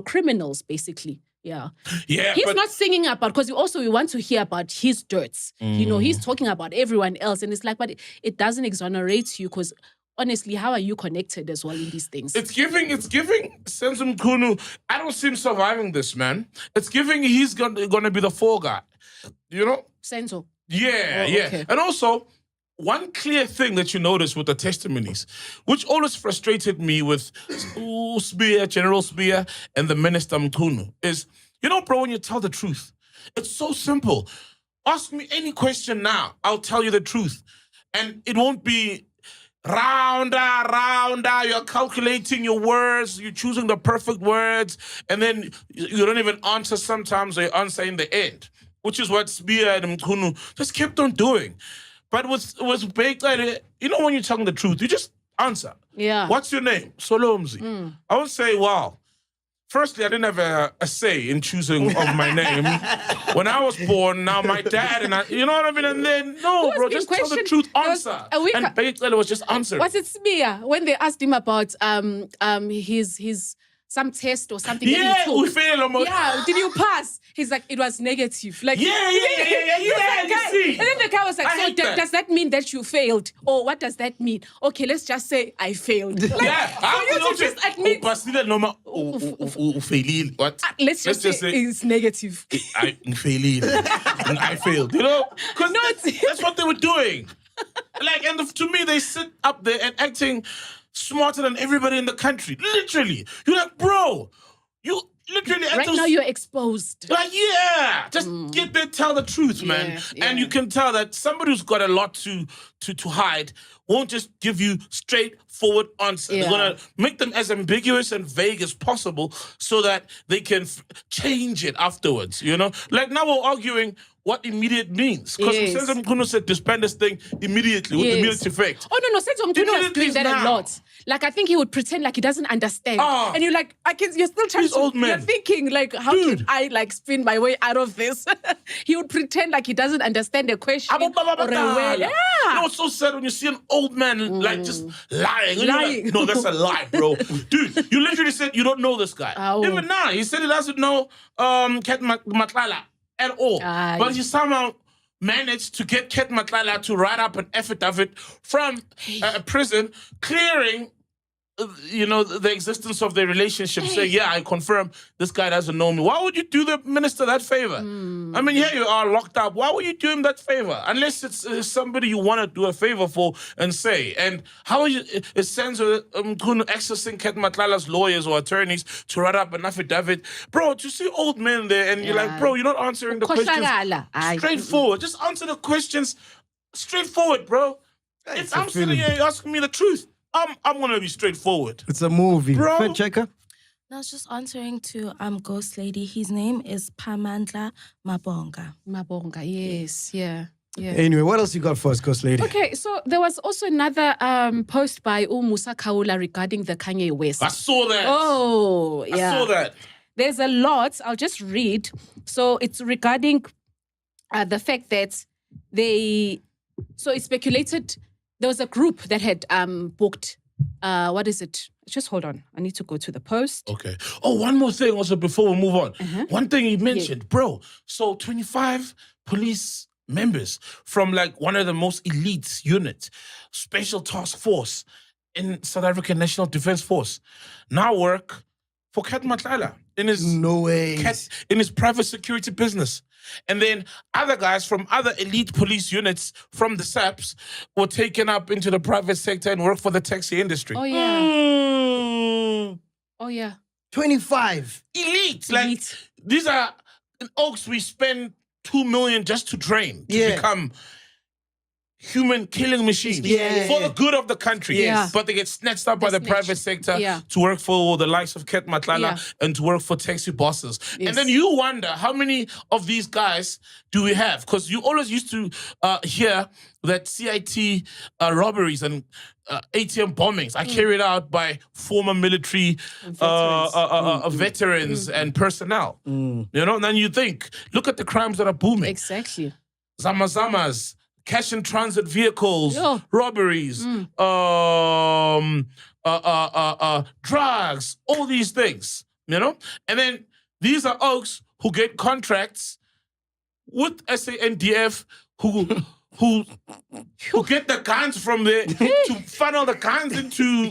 criminals, basically. Yeah. He's not singing about, because we want to hear about his dirts. He's talking about everyone else. And it's like, but it doesn't exonerate you, because honestly, how are you connected as well in these things? It's giving Senzo Mkhunu, I don't see him surviving this, man. It's giving he's gonna be the fall guy. Senzo. Yeah. Okay. And also, one clear thing that you notice with the testimonies, which always frustrated me with General Spear and the Minister Mkhunu, is, bro, when you tell the truth, it's so simple. Ask me any question now, I'll tell you the truth. And it won't be rounder, you're calculating your words, you're choosing the perfect words, and then you don't even answer sometimes, or you answer in the end, which is what Spear and Mkhunu just kept on doing. But with Bheki Cele, when you're telling the truth, you just answer. Yeah. What's your name? Solomzi. I would say, wow. Firstly, I didn't have a say in choosing of my name. When I was born, now my dad and I, you know what I mean? And then, no, bro, just tell the truth, answer. And Bheki Cele was just answering. Was it Spear when they asked him about his some test or something? Yeah, we failed almost. Yeah, did you pass? He's like, it was negative. Like, yeah, you see. And then the guy was like, so does that mean that you failed? Or what does that mean? Okay, let's just say I failed. Like, I just admit. Let's just say it's negative. I failed. I failed. Because that's what they were doing. Like, and to me, they sit up there and acting smarter than everybody in the country. Literally. You're like, bro, you literally... Right now you're exposed. Like, just get there, tell the truth, man. Yeah. And you can tell that somebody who's got a lot to hide won't just give you straightforward answers. Yeah. They're going to make them as ambiguous and vague as possible so that they can change it afterwards, Like, now we're arguing what immediate means. Because Senzo Mkhunu said disband this thing immediately with immediate effect. Oh, no, Senzo Mkhunu was doing that a lot. Like, I think he would pretend like he doesn't understand. And you're like, you're still trying These old men. You're thinking, like, how can I, spin my way out of this? He would pretend like he doesn't understand a question or a word. Yeah. It's so sad when you see an old man, like, just lying. Like, no, that's a lie, bro. Dude, you literally said you don't know this guy. Oh. Even now, he said he doesn't know Kat Matlala at all. But he somehow managed to get Kat Matlala to write up an affidavit from a prison clearing the existence of their relationship, saying, I confirm this guy doesn't know me. Why would you do the minister that favor? I mean, here you are locked up. Why would you do him that favor? Unless it's somebody you want to do a favor for and say. And how is Senzo Mkhunu accessing Kat Matlala's lawyers or attorneys to write up an affidavit? Bro, to see old men there and you're like, bro, you're not answering the questions straightforward. Just answer the questions straightforward, bro. If I'm sitting here asking me the truth, I'm gonna be straightforward. It's a movie. Bro. Fact checker? I was just answering to Ghost Lady. His name is Pamandla Mabonga. Mabonga, yes, yeah. Anyway, what else you got for us, Ghost Lady? Okay, so there was also another post by Musa Kaula regarding the Kanye West. I saw that. Oh, yeah. I saw that. There's a lot. I'll just read. So it's regarding the fact that so it's speculated. There was a group that had booked, what is it? Just hold on. I need to go to the post. Okay. Oh, one more thing also before we move on. One thing he mentioned, bro. So 25 police members from like one of the most elite units, Special Task Force in South African National Defence Force, now work for Cat Matlala in his No way. in his private security business. And then other guys from other elite police units from the SAPs were taken up into the private sector and work for the taxi industry. Oh yeah. Mm. Oh yeah. 25. Elite. Like, Elite. these are, in Oaks, we spend 2 million just to train, to Yeah. become human killing machines Yeah. for the good of the country. Yes. But they get snatched up by the Snatched. private sector Yeah. to work for the likes of Ket Matlala Yeah. and to work for taxi bosses. Yes. And then you wonder, how many of these guys do we have? Because you always used to hear that CIT robberies and ATM bombings are carried out by former military veterans and personnel. You know, and then you think, look at the crimes that are booming. Exactly. Zamazamas, cash in transit vehicles, Yeah. robberies, drugs, all these things, you know? And then these are Oaks who get contracts with SANDF who get the guns from there to funnel the guns into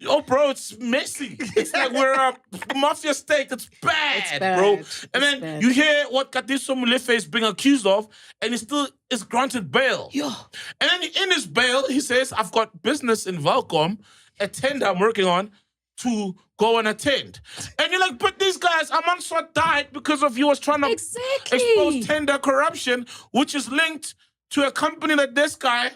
oh bro, it's messy. It's like we're a mafia state. It's bad, bad. bro. It's And then bad. you hear what Katiso Mulefe is being accused of, and he still is granted bail. Yeah. And then in his bail, he says, I've got business in Valcom, a tender I'm working on to go and attend. And you're like, but these guys, Amanswa died because of he was trying to Exactly. expose tender corruption, which is linked to a company that this guy,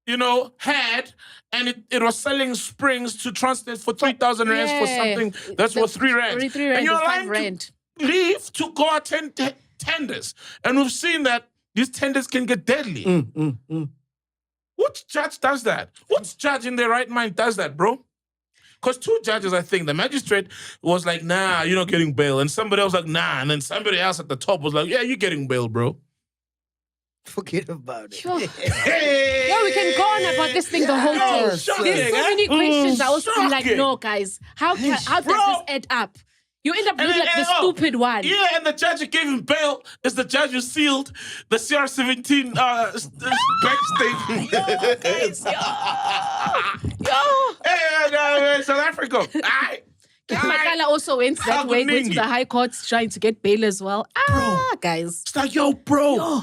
you know, had, and it was selling springs to Transnet for 3,000 rands for something that's worth 3 rands. 3 And rand you're or 5 allowed rand. to leave to go attend tenders. And we've seen that these tenders can get deadly. Which judge does that? Which judge in their right mind does that, bro? Because 2 judges, I think, the magistrate was like, nah, you're not getting bail. And somebody else was like, nah. And then somebody else at the top was like, yeah, you're getting bail, bro. Forget about it. Sure. Hey! Yeah, we can go on about this thing the whole No, day. shocking, There's so eh? many questions. I was feeling like, Shocking. no, guys, how does Bro. this add up? You end up looking like the stupid one. Yeah, and the judge who gave him bail is the judge who sealed the CR17 bank statement. Hey, South Africa. Aye. Makala also went that way, went to the High Court trying to get bail as well. Guys. It's like, yo, bro.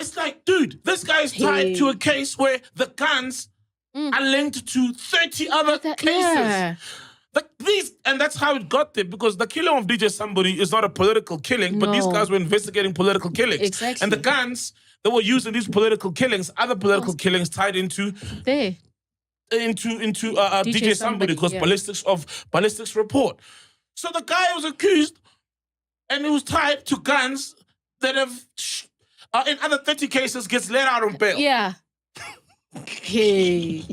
It's like, dude, this guy's tied to a case where the guns are linked to 30 other cases. Yeah. And that's how it got there, because the killing of DJ Somebody is not a political killing, but these No. guys were investigating political killings. Exactly. And the guns that were used in these political killings, other political killings tied into There. DJ Somebody, because yeah. ballistics report. So the guy was accused, and he was tied to guns that have, in other 30 cases, gets let out on bail. Yeah. Hey.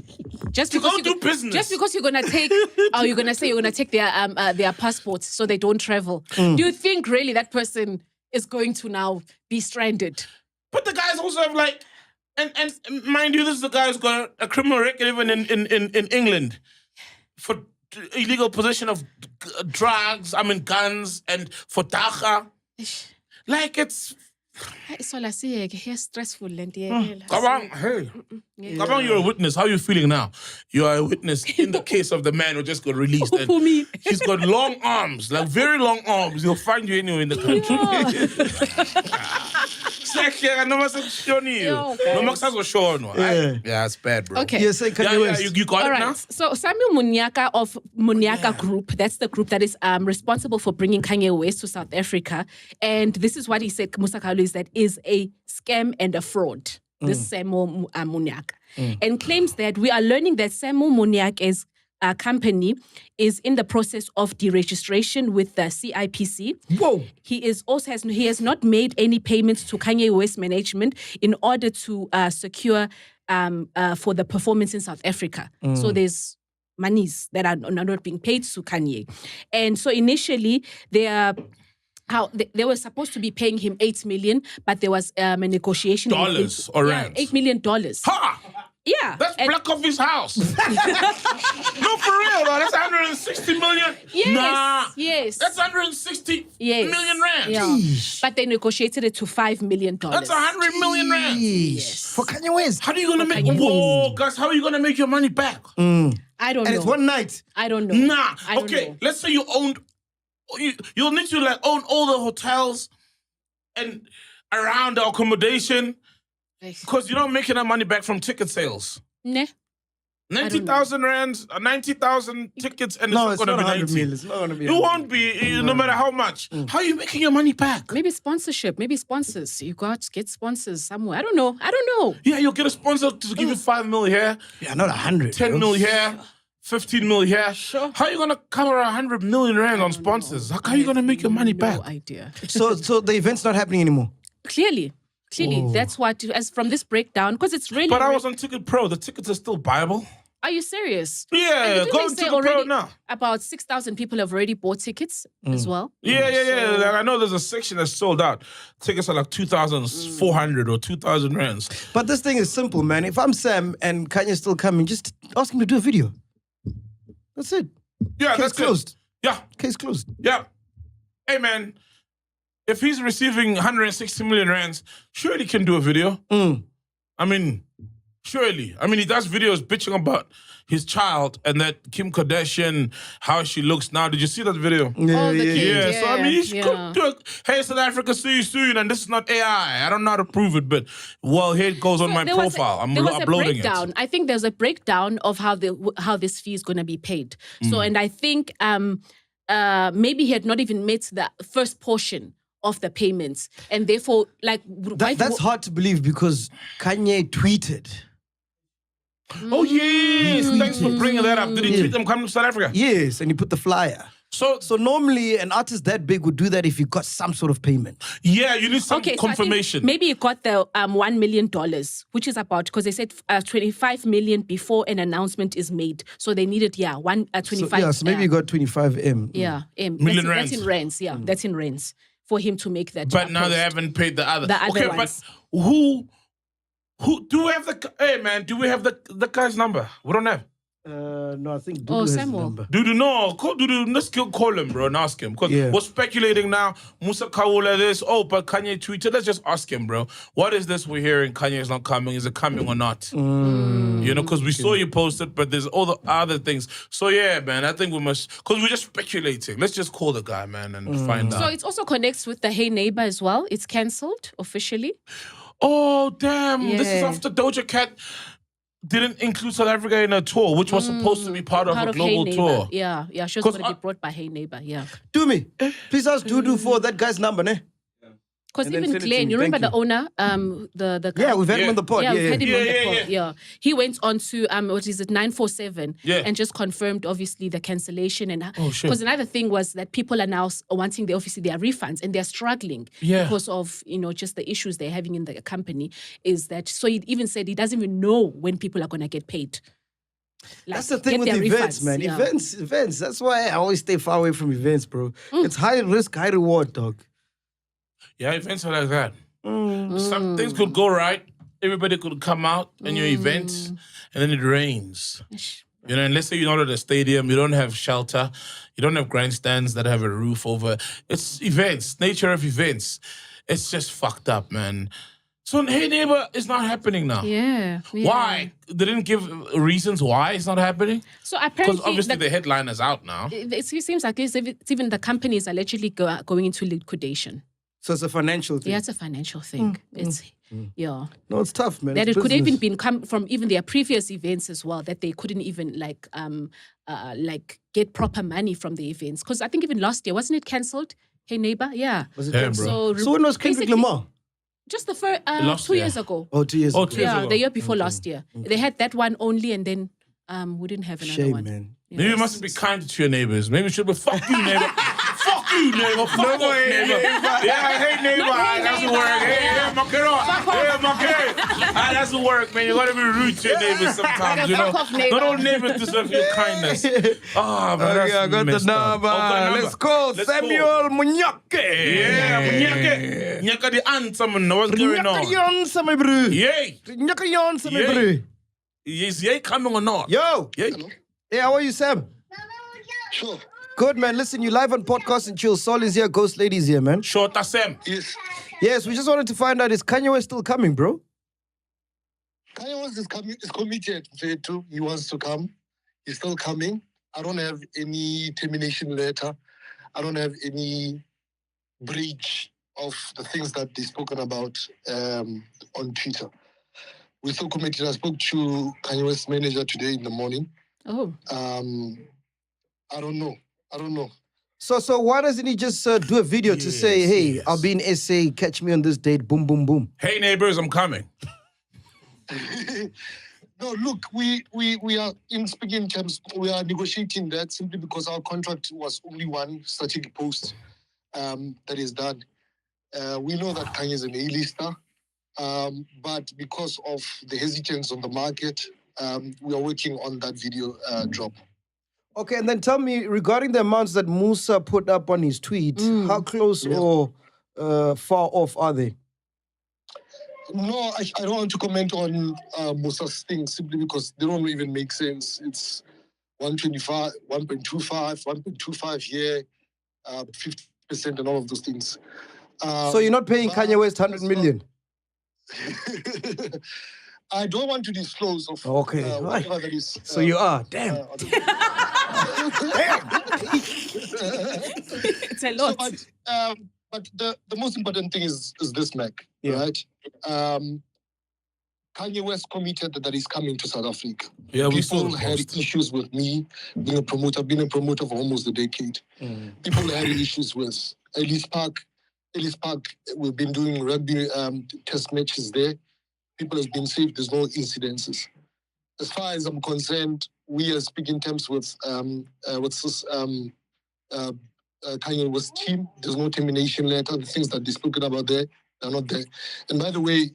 Just To because go you do business. Just because you're gonna take, you're gonna say you're gonna take their passports so they don't travel. Do you think really that person is going to now be stranded? But the guys also have like, and mind you, this is the guy who's got a criminal record even in England for illegal possession of guns, and for dacha. Like, it's Here's stressful and come on, hey. Come on, you're a witness. How are you feeling now? You are a witness in the case of the man who just got released. And Who, me? he's got long arms, like very long arms. He'll find you anywhere in the country. Yeah, it's bad, bro. Okay. Yes, I can do it. You got All it right. now? So Samuel Munyaka of Munyaka Group, that's the group that is responsible for bringing Kanye West to South Africa. And this is what he said, Musa Kalu, is that is a scam and a fraud. This Samuel Munyaka. And claims that we are learning that Samuel Munyaka's company is in the process of deregistration with the CIPC. Whoa. He has not made any payments to Kanye West management in order to secure for the performance in South Africa. So there's monies that are not being paid to Kanye. And so initially they were supposed to be paying him $8 million, but there was a negotiation. Dollars or rands? $8 million. Ha! Yeah. That's black off his house. No, for real, bro. That's 160 million. Yes, Nah. yes. That's 160 Yes. million rands. Yeah. But they negotiated it to $5 million. That's 100 million rands. Yes. For Kanye West. How are you gonna make? Kanye Whoa, guys! How are you gonna make your money back? I don't know. And it's one night. I don't know. Nah. I don't Okay, know. let's say you owned. You'll need to like own all the hotels and around the accommodation because you're not making that money back from ticket sales. Nah. 90,000 rands, 90,000 tickets, and No, it's it's not not going to be 100 90. mil. It's not going to be. It won't be, no matter how much. How are you making your money back? Maybe sponsorship. Maybe sponsors. You got to get sponsors somewhere. I don't know. Yeah, you'll get a sponsor to give you 5 mil here, Yeah, not 100. 10 bro. mil here, 15 mil here. Sure. How are you going to cover 100 million rand on sponsors? How are you going to make your money back? No idea. So the event's not happening anymore. Clearly, that's what, as from this breakdown, because it's really. But I was on Ticket Pro. The tickets are still buyable. Are you serious? Yeah, And didn't go they on say Ticket Pro already now. About 6,000 people have already bought tickets as well. Yeah. Like, I know there's a section that's sold out. Tickets are like 2,400 or 2,000 rands. But this thing is simple, man. If I'm Sam and Kanye's still coming, just ask him to do a video. That's it. Yeah, Case that's closed. It. Yeah, Case closed. yeah. Hey, man, if he's receiving 160 million rands, surely he can do a video. I mean, surely. I mean, he does videos bitching about his child and that Kim Kardashian, how she looks now. Did you see that video? Oh, the kid. Yeah, so I mean, he yeah. could do it. Hey, South Africa, see you soon. And this is not AI. I don't know how to prove it, but well, here it goes on my There was profile. I'm there was a uploading breakdown. it. I think there's a breakdown of how this fee is going to be paid. So, and I think maybe he had not even met the first portion of the payments, and therefore, like That's hard to believe because Kanye tweeted. Oh, yes. Thanks for bringing that up. Did he tweet them coming to South Africa? Yes, and he put the flyer. So So normally an artist that big would do that if he got some sort of payment. yeah, you need some so I think confirmation. maybe he got the $1 million, which is about, because they said 25 million before an announcement is made. So they needed 25. So maybe he got 25M. Million that's rands. in rands. Yeah, that's in rands for him to make that. But now post. they haven't paid the other. The other okay, ones. but who do we have hey man, do we have the guy's number? We don't have. No, I think Dudu Oh, has the Samuel. number. Dudu, no, call Dudu. Let's call him, bro, and ask him. Because Yeah. we're speculating now. Musa Kaula this. Oh, but Kanye tweeted. Let's just ask him, bro. What is this we're hearing? Kanye is not coming. Is it coming or not? You know, because we saw you posted, but there's all the other things. So yeah, man, I think we must, because we're just speculating. Let's just call the guy, man, and find So out. it also connects with the Hey Neighbor as well. It's cancelled officially. Oh, damn. This is Yeah. after Doja Cat didn't include South Africa in her tour, which was supposed to be part of a global Hey Neighbor. tour. Yeah, she was 'Cause going to be brought by Hey Neighbor. Yeah. Do me. Please ask Dudu for that guy's number, ne? Because And then even send it to Glenn, me. you remember Thank the owner, the guy? Yeah, we've had him Yeah. on the pod. Yeah, Yeah, we've had him Yeah, on the yeah, pod. Yeah. He went on to what is it, 947, Yeah. and just confirmed obviously the cancellation and Oh, shit. because another thing was that people are now wanting their refunds and they're struggling Yeah. because of just the issues they're having in the company. Is that so? He even said he doesn't even know when people are gonna get paid. Like, That's the thing get with their events, refunds, man. yeah. Events. That's why I always stay far away from events, bro. It's high risk, high reward, dog. Yeah, events are like that. Some things could go right. Everybody could come out in your events, and then it rains. You know, and let's say you're not at a stadium, you don't have shelter, you don't have grandstands that have a roof over. It's events, nature of events. It's just fucked up, man. So, Hey Neighbor is not happening now. Yeah. Why? They didn't give reasons why it's not happening? So Because apparently, obviously the headline is out now. it seems like it's even the company is allegedly going into liquidation. So it's a financial thing. Yeah, it's a financial thing. It's yeah. No, it's tough, man. That It's it could business. even been come from even their previous events as well. That they couldn't even like get proper money from the events because I think even last year wasn't it cancelled? Hey Neighbor, yeah. Was it Damn, cancelled? bro. So when was Kendrick basically- Lamar? Just the first Last 2 year. years ago. Oh, 2 years Oh, ago. 2 years Yeah, ago. the year before last year. They had that one only, and then we didn't have another Shame, one. man. Maybe you mustn't be kind to your neighbors. Maybe you should be fuck you, neighbor. Fuck you, neighbor. Fuck off, neighbor. Yeah, hey, neighbor. Not hey, That's the neighbor. work. Hey, my girl. Hey, my girl. That's the work, man. You gotta be rude to your neighbors sometimes, you know. Fuck off, neighbor. Not all neighbors deserve your kindness. Oh, man, that's Okay, I got the messed up. number. Oh, got the Let's call Let's Samuel Munyake. Yeah, Munyake. Nyaka the answer, man. What's going on? Nyaka my bro. Yay. Nyaka my Yay. bro. Is yay coming or not? Yo. Yay. Hey, how are you, Sam? Sure. Good, man. Listen, you live on Podcast and Chill. Sol is here. Ghost Lady's here, man. Short Sam. Yes. Yes, we just wanted to find out, is Kanye West still coming, bro? Kanye West is committed. He wants to come. He's still coming. I don't have any termination letter. I don't have any breach of the things that they've spoken about on Twitter. We're still committed. I spoke to Kanye West's manager today in the morning. Oh. I don't know. So why doesn't he just do a video to say, hey, I'll be in SA, catch me on this date, boom, boom, boom. Hey neighbors, I'm coming. No, look, we are in speaking terms. We are negotiating that simply because our contract was only one strategic post that is done. We know that Kanye is an A-lister, but because of the hesitance on the market, we are working on that video drop. Okay, and then tell me, regarding the amounts that Musa put up on his tweet, how close or far off are they? No, I don't want to comment on Musa's things simply because they don't even make sense. It's 125, 1.25, 1.25 here, 50% and all of those things. So you're not paying Kanye West 100 million? I don't want to disclose of Okay, whatever that is. So you are, damn. It's a lot. But the most important thing is this, Mac, right? Kanye West committed that he's coming to South Africa. Yeah, we saw People the had post. issues with me being a promoter. I've been a promoter for almost a decade. People had issues with Ellis Park. Ellis Park, we've been doing rugby test matches there. People have been safe. There's no incidences. As far as I'm concerned, we are speaking terms with Kanye West's team. There's no termination letter. The things that they've spoken about there, they're not there. And by the way,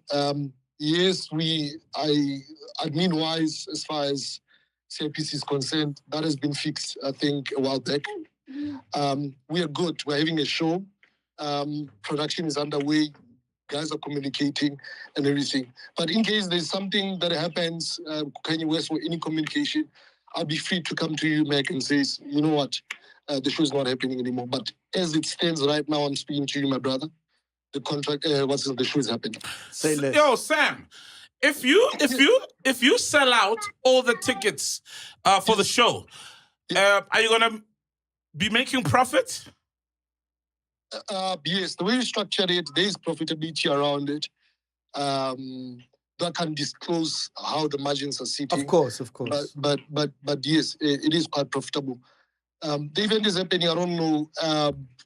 yes, admin-wise, as far as CIPC is concerned, that has been fixed, I think, a while back. We are good. We're having a show. Production is underway. Guys are communicating and everything. But in case there's something that happens, Kanye West or any communication, I'll be free to come to you, Mac, and say, you know what, the show is not happening anymore. But as it stands right now, I'm speaking to you, my brother. The contract, the show is happening. Say less. Yo, Sam, if you sell out all the tickets for the show, are you gonna be making profit? Yes, the way you structured it, there is profitability around it. That can disclose how the margins are sitting. Of course. But yes, it is quite profitable. The event is happening. I don't know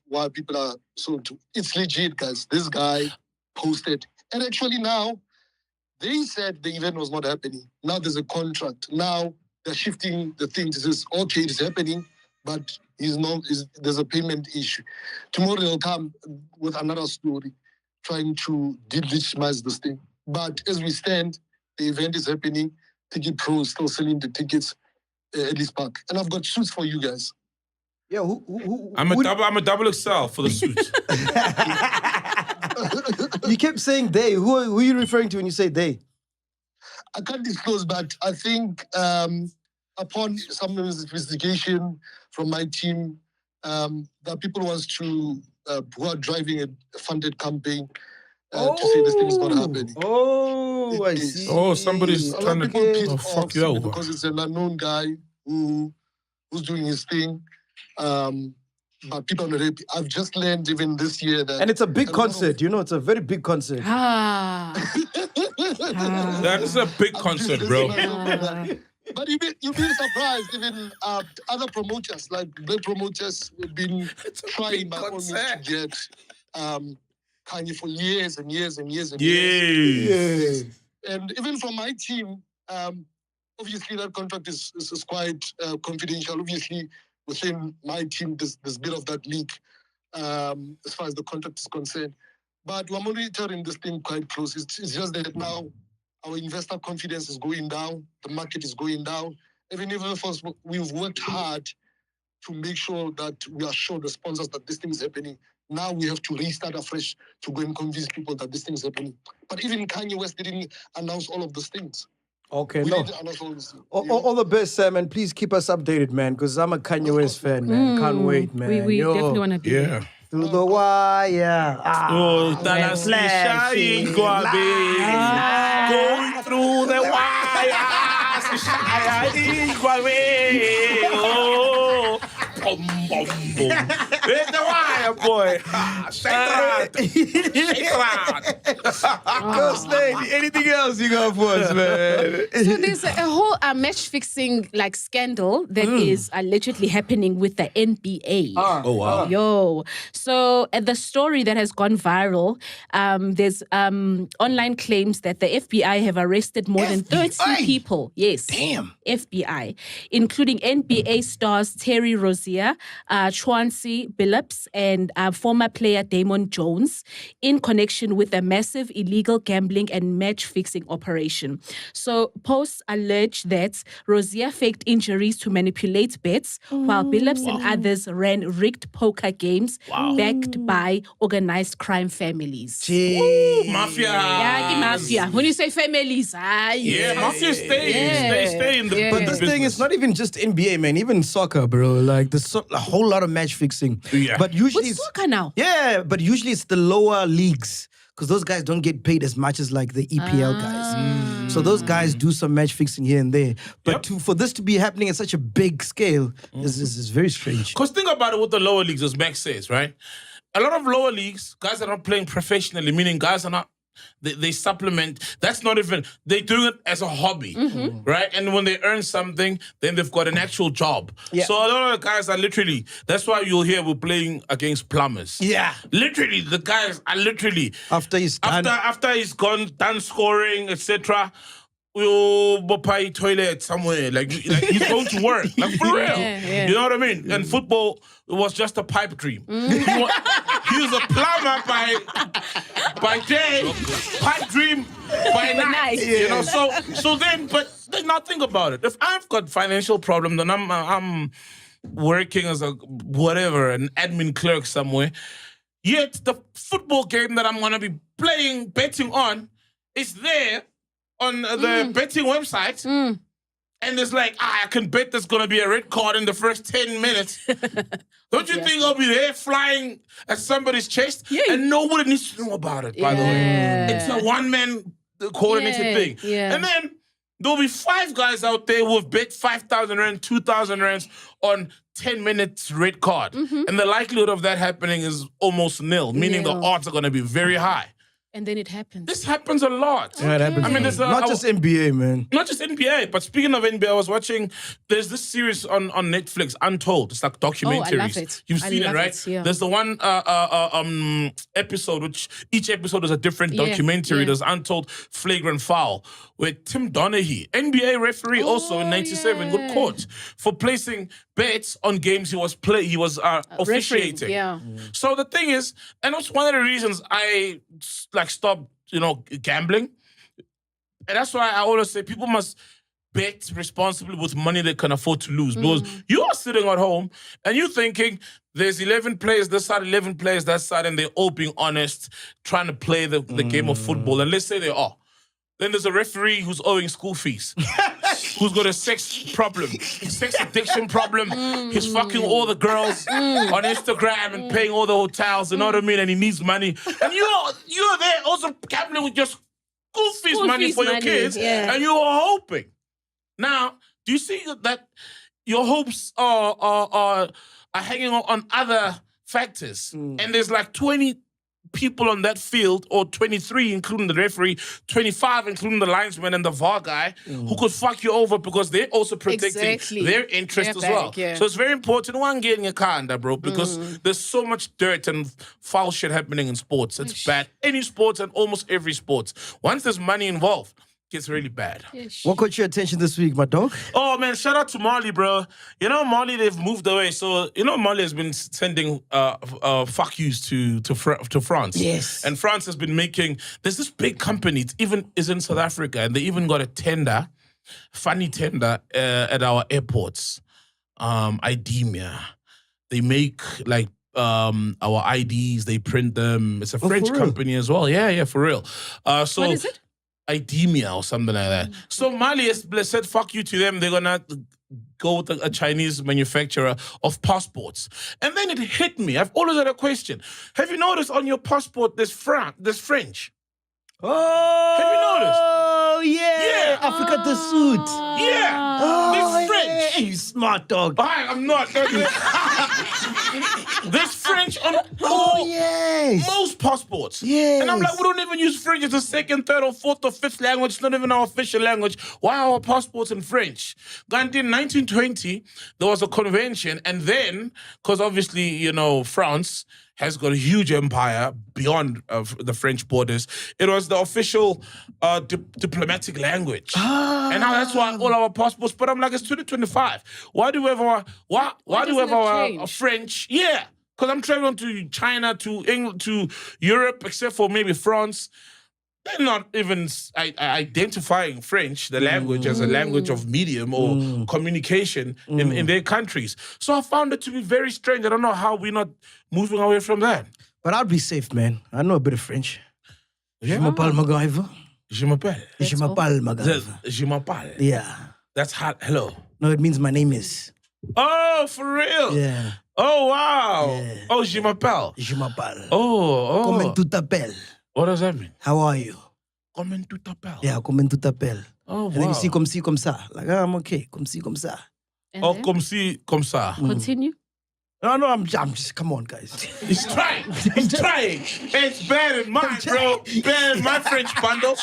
why people are so. It's legit, guys. This guy posted, and actually now they said the event was not happening. Now there's a contract. Now they're shifting the things. It says okay, it's happening, but there's a payment issue. Tomorrow they'll come with another story, trying to delegitimize this thing. But as we stand, the event is happening. Ticket Pro is still selling the tickets at this park, and I've got suits for you guys. Yeah, who I'm a double XL for the suit. You kept saying they. Who are you referring to when you say they? I can't disclose, but I think upon some investigation from my team, that people wants to who are driving a funded campaign to say this thing is not happening. Oh, I see. Oh, somebody's A lot trying of to people pissed fuck off you over. because it's an unknown guy who's doing his thing. But people are not happy. I've just learned even this year that... And it's a big concert, it's a very big concert. That is a big concert, bro. But you'll be surprised, even other promoters, like the promoters, have been trying by all means to get Kanye for years and years and years and years. And even from my team, obviously that contract is quite confidential. Obviously, within my team, there's a bit of that leak as far as the contract is concerned. But we're monitoring this thing quite close. It's just that now our investor confidence is going down. The market is going down. Even if we've worked hard to make sure that we assure the sponsors that this thing is happening. Now we have to restart afresh to go and convince people that this thing is happening. But even Kanye West didn't announce all of those things. Okay, We no. didn't announce all these things. All the best, Sam, and please keep us updated, man, because I'm a Kanye West fan, man. Can't wait, man. We definitely want to do that. Yeah. Through the wire. Oh, that's flashing, going through the wire. Oh, boom, boom, boom. There's the wire, boy. Shake it out. Ghost lady, anything else you got for us, man? So there's a whole match fixing like scandal that is allegedly happening with the NBA. Oh, wow. Yo. So the story that has gone viral, there's online claims that the FBI have arrested more than 30 people. Yes. Damn. FBI, including NBA stars Terry Rozier, Chauncey Billups, and former player Damon Jones in connection with a massive illegal gambling and match-fixing operation. So posts allege that Rozier faked injuries to manipulate bets, while Billups and others ran rigged poker games backed by organized crime families. Mafia. Yeah, mafia. When you say families, Mafia stay in the But this thing is not even just NBA, man. Even soccer, bro. Like there's a whole lot of match fixing. Yeah. But usually, What's soccer now? yeah. But usually it's the lower leagues because those guys don't get paid as much as like the EPL guys. So those guys do some match fixing here and there. But for this to be happening at such a big scale is very strange. Because think about it with the lower leagues, as Max says, right? A lot of lower leagues, guys are not playing professionally, meaning guys are not, they supplement. That's not even, they're doing it as a hobby, right? And when they earn something, then they've got an actual job. Yeah. So a lot of the guys are literally, that's why you'll hear we're playing against plumbers. Yeah. Literally, the guys are literally, After he's done. after he's done scoring, etc., we'll buy toilet somewhere. Like he's going to work. Like for real. Yeah. You know what I mean? And football was just a pipe dream. He was a plumber by day, pipe dream by night. You know, so then now think about it. If I've got financial problem, then I'm working as a whatever, an admin clerk somewhere. Yet the football game that I'm gonna be betting on is there on the betting website, and it's like, I can bet there's going to be a red card in the first 10 minutes. Don't you think I'll be there flying at somebody's chest? Yeah. And nobody needs to know about it, by the way. It's a one-man coordinated thing. Yeah. And then there'll be 5 guys out there who've bet 5,000 rand, 2,000 rands on 10 minutes red card. And the likelihood of that happening is almost nil, meaning the odds are going to be very high. And then it happens. This happens a lot. Yeah, it happens. I mean, there's not just NBA, man. Not just NBA, but speaking of NBA, I was watching, there's this series on Netflix, Untold. It's like documentaries. Oh, I love it. You've seen it, love right? it, yeah. There's the one episode, which each episode is a different documentary. yeah. There's Untold Flagrant Foul, where Tim Donaghy, NBA referee also in 97, got caught for placing bets on games he was officiating. Yeah. So the thing is, and it's one of the reasons I stopped, gambling. And that's why I always say people must bet responsibly with money they can afford to lose. Because you are sitting at home and you're thinking there's 11 players this side, 11 players that side, and they're all being honest, trying to play the game of football. And let's say they are. Then there's a referee who's owing school fees, who's got a sex problem, sex addiction problem. He's fucking all the girls on Instagram and paying all the hotels, you know what I mean? And he needs money. And you're there also gambling with your school fees money for your kids, and you are hoping. Now, do you see that your hopes are hanging on other factors? And there's like 20 people on that field, or 23 including the referee, 25 including the linesman and the VAR guy, who could fuck you over because they're also protecting their interest as well. Yeah. So it's very important, one, getting a car under, bro, because there's so much dirt and foul shit happening in sports. It's bad. Any sports and almost every sports. Once there's money involved, gets really bad. What caught your attention this week, my dog? Oh, man, shout out to Mali, bro. You know, Mali, they've moved away. So, Mali has been sending fuck yous to France. Yes. And France has been there's this big company, it is in South Africa, and they even got a funny tender at our airports. IDEMIA. They make, our IDs, they print them. It's a French company as well. Yeah, for real. So What is it? IDEMIA or something like that. So Mali has said, fuck you to them. They're going to go with a Chinese manufacturer of passports. And then it hit me. I've always had a question. Have you noticed on your passport there's French? Oh, Have you noticed? Oh, yeah. I forgot the suit. Yeah. Oh, This French. Hey, you smart dog. I'm not. This French on Yes. most passports. Yes. And I'm like, we don't even use French as a second, third, or fourth, or fifth language. It's not even our official language. Why are our passports in French? And in 1920, there was a convention. And then, because obviously, you know, France has got a huge empire beyond the French borders. It was the official diplomatic language. And now that's why all our passports, but I'm like, it's 2025. Why do we have our, why do we have doesn't it our change? French? Yeah, because I'm traveling to China, to England, to Europe, except for maybe France. They're not even identifying French, the language, as a language of medium or communication in their countries. So I found it to be very strange. I don't know how we're not moving away from that. But I'll be safe, man. I know a bit of French. Yeah. Je m'appelle MacGyver. Je m'appelle. Je m'appelle MacGyver. Je m'appelle. Yeah. That's hot. Hello. No, it means my name is. Oh, for real? Yeah. Oh, wow. Yeah. Oh, je m'appelle. Je m'appelle. Oh. Comment tu t'appelles? What does that mean? How are you? Comment tu t'appelles? Yeah, comment tu t'appelles? Oh, And then wow. you see comme ci, comme ça. Like, I'm okay. Comme ci, comme ça. And Oh, then? comme si, comme ça. Continue. No, I'm just, come on, guys. He's trying. He's trying. It's better than mine, bro. Better than my French bundle.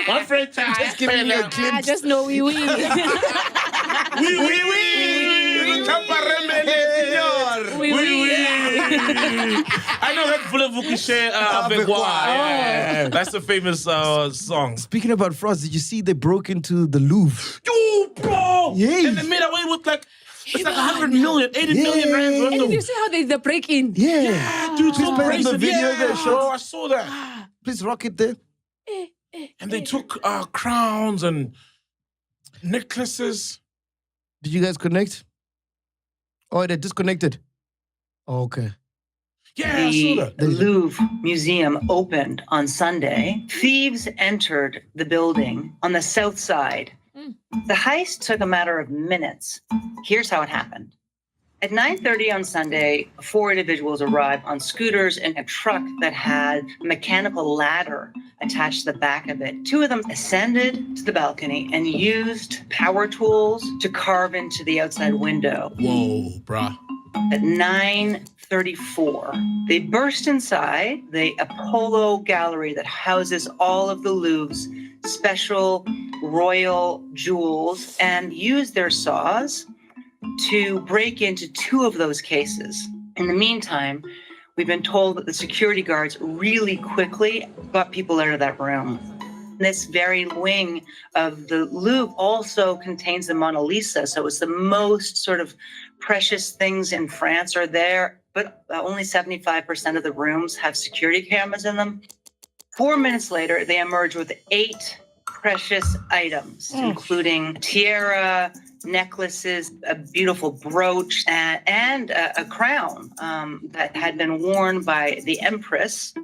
My French Just giving you a I glimpse. just know we win. Oui, oui, oui. Oui, oui. I know that voulez-vous coucher avec moi. Yeah. That's a famous song. Speaking about France, did you see they broke into the Louvre? Yo, bro. Yeah. And they made away with like, it's like 100 million, 80 million rand worth And of. you see how they break in? Yeah. Yeah, dude, so play crazy. the video there, Bro, Sean. I saw that. Please rock it there. And they took crowns and necklaces. Did you guys connect? Oh, they disconnected. Oh, okay. Yeah, I saw that. The Louvre Museum opened on Sunday. Thieves entered the building on the south side. The heist took a matter of minutes. Here's how it happened. At 9:30 on Sunday, 4 individuals arrived on scooters in a truck that had a mechanical ladder attached to the back of it. 2 of them ascended to the balcony and used power tools to carve into the outside window. Whoa, bruh. At 9:34, they burst inside the Apollo Gallery that houses all of the Louvre's special royal jewels and used their saws to break into 2 of those cases. In the meantime, we've been told that the security guards really quickly got people out of that room. This very wing of the Louvre also contains the Mona Lisa, so it's the most sort of precious things in France are there, but only 75% of the rooms have security cameras in them. 4 minutes later, they emerge with 8 precious items, including tiara, necklaces, a beautiful brooch, and a crown that had been worn by the Empress.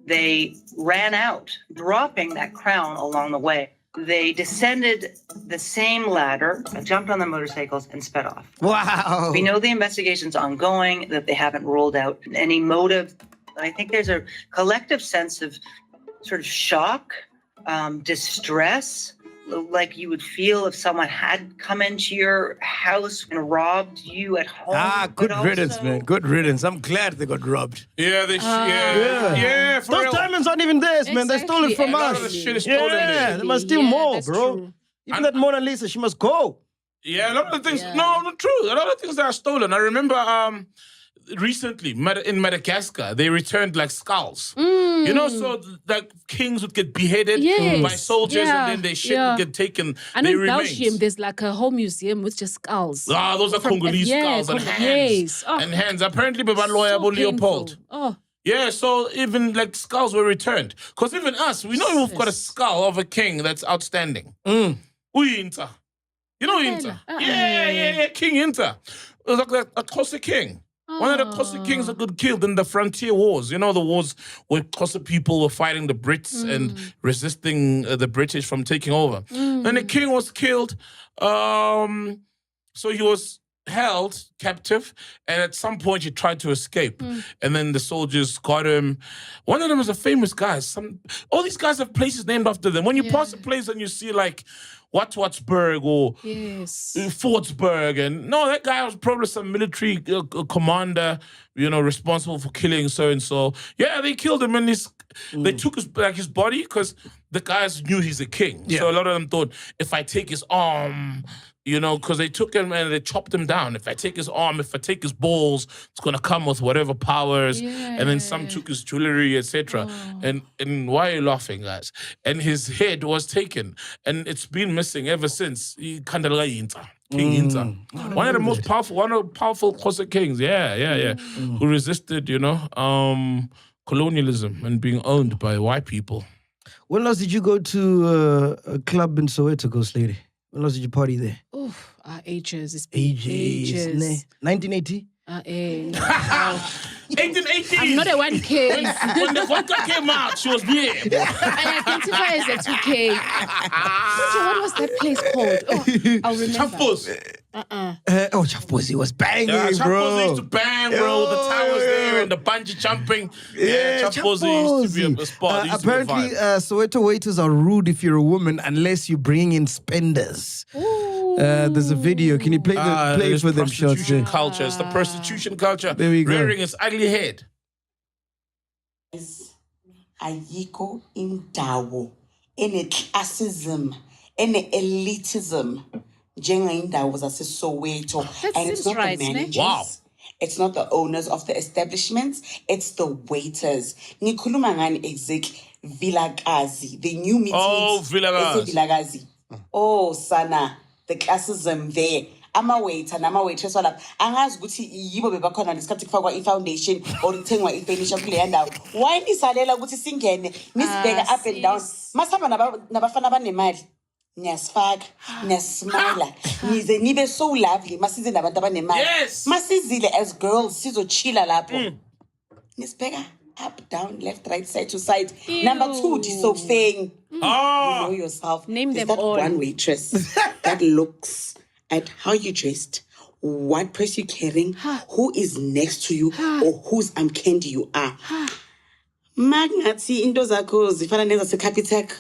They ran out, dropping that crown along the way. They descended the same ladder, jumped on their motorcycles, and sped off. Wow. We know the investigation's ongoing, that they haven't ruled out any motive. I think there's a collective sense of sort of shock, distress, like you would feel if someone had come into your house and robbed you at home. Good but riddance, also- man. Good riddance. I'm glad they got robbed. Yeah, yeah, for Those real. diamonds aren't even theirs, man. They stole it Exactly. from A lot us. of the shit is stolen Yeah, there. they must steal Yeah, more, that's bro. true. Even that Mona Lisa, she must go. Yeah, a lot of the things. Yeah. No, not true. A lot of things that are stolen. I remember recently in Madagascar, they returned like skulls. You know, so like kings would get beheaded Yes. by soldiers, Yeah. and then their shit Yeah. would get taken. I know their in Belgium, remains. there's like a whole museum with just skulls. Ah, those are From- Congolese yeah, skulls and Cong- hands. yes. Oh. And hands. Apparently, by So Loyabo painful. Leopold. Oh, Yeah, so even like skulls were returned. Because even us, we know we've got a skull of a king that's outstanding. Uyinta. You know Uyinta? Yeah, King Inta. It was like a Xhosa king. One of the Xhosa kings that got killed in the frontier wars. You know, the wars where Xhosa people were fighting the Brits and resisting the British from taking over. Then the king was killed. So he was held captive, and at some point he tried to escape, and then the soldiers got him. One of them is a famous guy. All these guys have places named after them. When you pass a place and you see like Watsburg or Fortsburg, and no, that guy was probably some military commander, responsible for killing so and so. Yeah, they killed him, and they took his body because the guys knew he's a king. So a lot of them thought, if I take his arm, because they took him and they chopped him down. If I take his arm, if I take his balls, it's gonna come with whatever powers. And then some took his jewelry, etc. And why are you laughing, guys? And his head was taken, and it's been missing ever since. King Inta, one of the powerful Xhosa kings. Who resisted, colonialism and being owned by white people. When last did you go to a club in Soweto, Ghost Lady? When last did you party there? Oh, ages. It's been ages. 1980? 1880. I'm not a 1K. When the vodka came out, she was there. I identify as a 2K. What was that place called? Oh, I'll remember. Champos. Chaposi was banging, Champos bro. used to bang, bro. The towers there and the bungee jumping. Champos used to be a spot. Apparently, Soweto waiters are rude if you're a woman unless you bring in spenders. There's a video. Can you play for them shots? Prostitution culture. It's the prostitution culture. There we go. Rearing its ugly head. Ayiko indawo ene-classism, ene-elitism njengeyindawo zaseSoweto. And it's not right, the managers. Wow. It's not the owners of the establishments. It's the waiters. Ngikhuluma ngani exactly Vilakazi. The new meetings. Oh, Vilakazi. Oh, sana. The classism there. Ama-waiter nama-waitress walapha angazi ukuthi yibo bebakhona lesikhathi kufakwa i-foundation or ithengwa i-furniture kuleya ndawo. Why nisalela ukuthi singene nisibheka up and down? Masihamba nabafana abanemali niyasifaka niyasmila nize nibe so lovely masize nabantu abanemali. Yes. Masizile as girls sizochila lapho nisibheka up, down, left, right, side to side. Ew. Number 2, disofeng. You know yourself. Name There's them that all. one waitress that looks at how you dressed, what purse you're carrying, who is next to you, or whose candy you are. Magnazi into zakho zifana neza se-Capitec.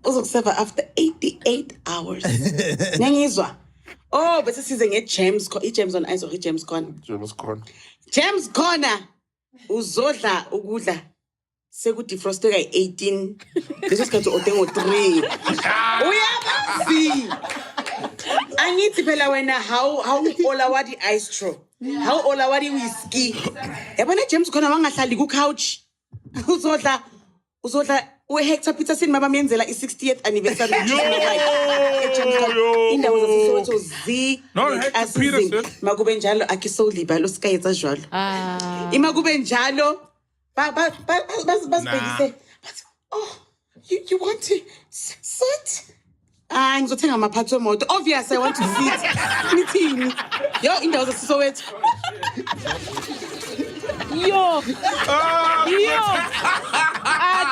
Uzokuserva after 88 hours. Nangizwa. Oh, bese size nge-James, i-James on ice or i-James corner. James corner. Uzodla ukudla sekudefrosteka 18 leso sikhathi otengo 3 uyabazi angithi phela wena how olawadi ice straw how olawadi whiskey yabona James khona wangahlali ku couch uzodla uHector Peterson mabamenzela i-60th anniversary indawo zaseSoweto No, Hector Peterson. makube njalo akisoliba lo sikayetsa jwalo ima kube njalo basibhekise oh you want to sit ngizothenga amaphathi emoto obvious I want to sit nithini yo indawo zaseSoweto Yo.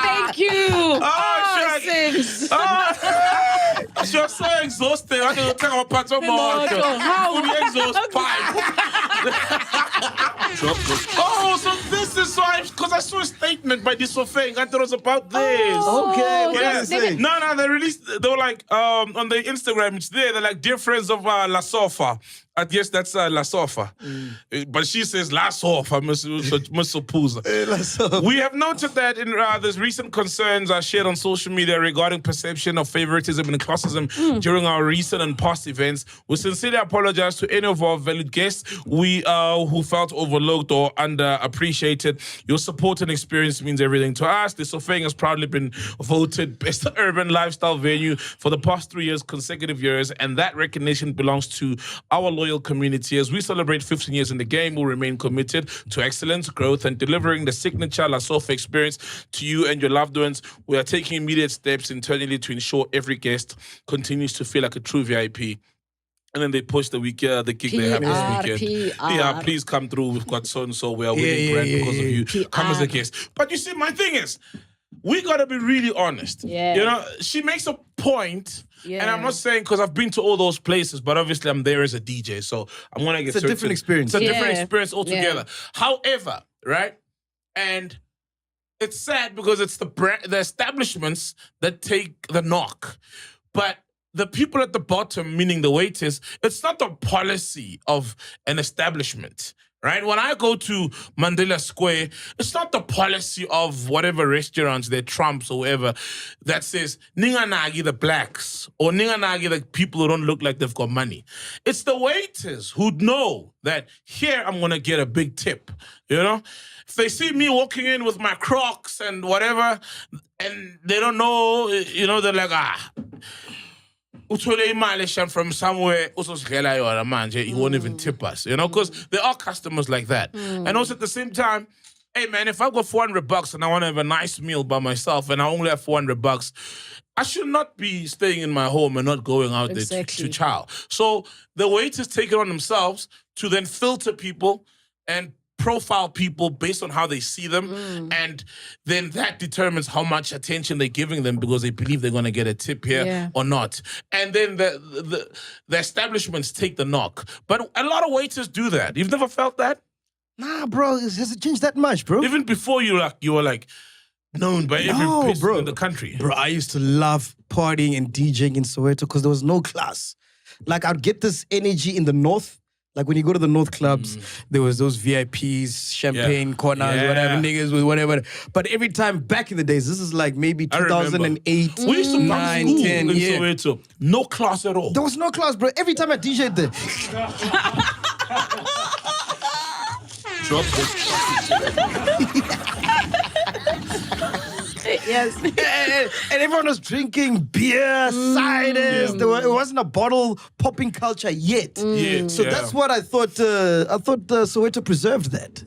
Thank you. Sims. She was so exhausted. I didn't take my part of my How? exhaust pipe. So this is why, because I saw a statement by this thing. I thought it was about this. Okay, what Yeah. did they say? No, they were like, on the Instagram, it's there, they're like, dear friends of La Sofa. I guess that's La Sofa. But she says La Sofa, Miss Puza. We have noted that in there's recent concerns are shared on social media regarding perception of favoritism and classism during our recent and past events. We sincerely apologize to any of our valued guests who felt overlooked or underappreciated. Your support and experience means everything to us. The Sofeng has proudly been voted best urban lifestyle venue for the past 3 consecutive years, and that recognition belongs to our loyal community. As we celebrate 15 years in the game, we'll remain committed to excellence, growth, and delivering the signature La Sofa experience to you and your loved ones. We are taking immediate steps internally to ensure every guest continues to feel like a true VIP. And then they push the gig they have this weekend. Yeah, please come through. We've got so-and-so. We are winning brand because of you. Come as a guest. But you see, my thing is, we gotta be really honest. Yeah. You know, she makes a point, Yeah. and I'm not saying because I've been to all those places, but obviously I'm there as a DJ, so I'm gonna get It's a different experience. It's a different Yeah. experience altogether. However, right, and it's sad because it's the establishments that take the knock, but the people at the bottom, meaning the waiters, it's not the policy of an establishment. Right? When I go to Mandela Square, it's not the policy of whatever restaurants, they're Trumps or whatever, that says, Ninganagi the blacks, or Ninganagi the people who don't look like they've got money. It's the waiters who know that here I'm going to get a big tip, you know? If they see me walking in with my Crocs and whatever, and they don't know, you know, they're like, uthole imali from somewhere, he won't even tip us, you know, because there are customers like that. And also at the same time, hey man, if I've got $400 and I want to have a nice meal by myself and I only have $400, I should not be staying in my home and not going out there to chow. So the waiters take it on themselves to then filter people and profile people based on how they see them, and then that determines how much attention they're giving them because they believe they're going to get a tip here or not. And then the establishments take the knock. But a lot of waiters do that. You've never felt that? Nah, bro, has it changed that much, bro? Even before you were like known by every person in the country. Bro, I used to love partying and DJing in Soweto because there was no class. Like, I'd get this energy in the north. Like, when you go to the north clubs, there was those VIPs, champagne corners, whatever, niggas with whatever. But every time back in the days, this is like maybe 2008, we used to 9, school 10, in Soweto. No class at all. There was no class, bro. Every time I DJ'd there. Drop this. Yes. and everyone was drinking beer, ciders. It wasn't a bottle popping culture yet. So that's what I thought. Soweto preserved that.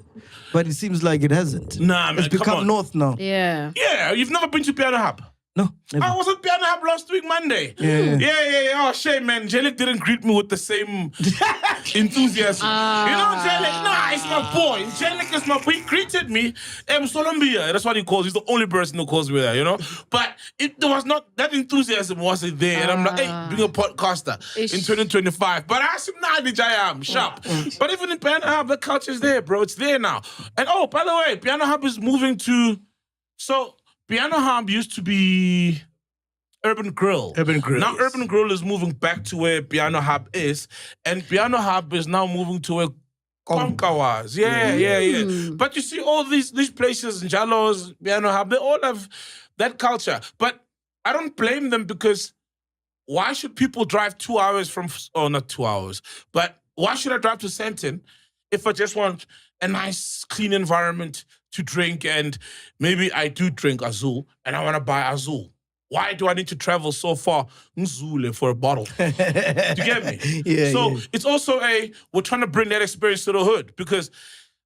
But it seems like it hasn't. Nah, man, it's become north now. Yeah. Yeah, you've never been to Piano Hub? No, never. I was at Piano Hub last week, Monday. Yeah. Oh, shame, man. Jellic didn't greet me with the same enthusiasm. You know, Jellic? Nah, it's my boy. Jellic is my boy. He greeted me. Solombia. That's what he calls. He's the only person who calls me that, you know? But there was not, that enthusiasm wasn't there. And I'm like, hey, being a podcaster in 2025. But I asked him, nah, DJ, I am sharp. But even in Piano Hub, the culture's there, bro. It's there now. And oh, by the way, Piano Hub is moving to, so Piano Hub used to be Urban Grill. Now Urban Grill is moving back to where Piano Hub is, and Piano Hub is now moving to where Konka was. Yeah. But you see all these places, Njalos, Piano Hub, they all have that culture. But I don't blame them because why should people drive 2 hours from, not 2 hours, but why should I drive to Sandton if I just want a nice, clean environment to drink, and maybe I do drink Azul and I want to buy Azul? Why do I need to travel so far Nzule for a bottle? Do you get me? It's also we're trying to bring that experience to the hood because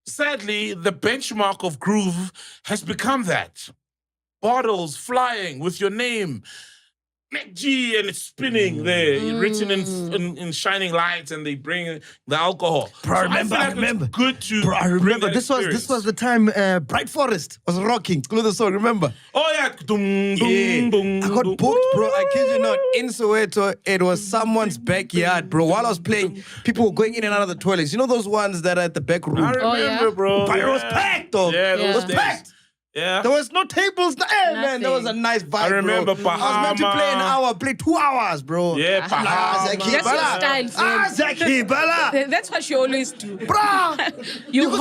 sadly, the benchmark of groove has become that. Bottles flying with your name. MacG, and it's spinning there, written in shining lights, and they bring the alcohol. Bro, I remember. It's good to Bro, I remember. This was the time Bright Forest was rocking. Clue the song, remember? Oh yeah. I got booked, bro. I kid you not. In Soweto, it was someone's backyard, bro. While I was playing, people were going in and out of the toilets. You know those ones that are at the back room? I remember, bro. But it was packed, though. Yeah, It was packed. Yeah. There was no tables. Hey, man, that was a nice vibe, I remember bro. I was meant to play an hour, play 2 hours, bro. Yeah, That's your style, friend. Zaki, Bala. That's what you always do. Bro. You You'll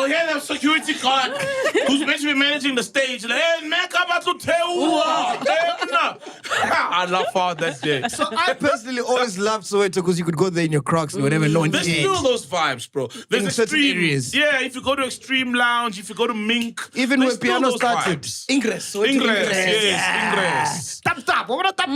hear the security guard who's meant to be managing the stage. Like, hey, I laugh hard that day. So I personally always loved Soweto because you could go there in your Crocs and whatever. No, There's still those vibes, bro. There's in certain extreme areas. Yeah, if you go to Extreme Lounge, if you go to Mink, even there's when still piano those started. vibes. Ingress. Ingress. Tap. What about tap?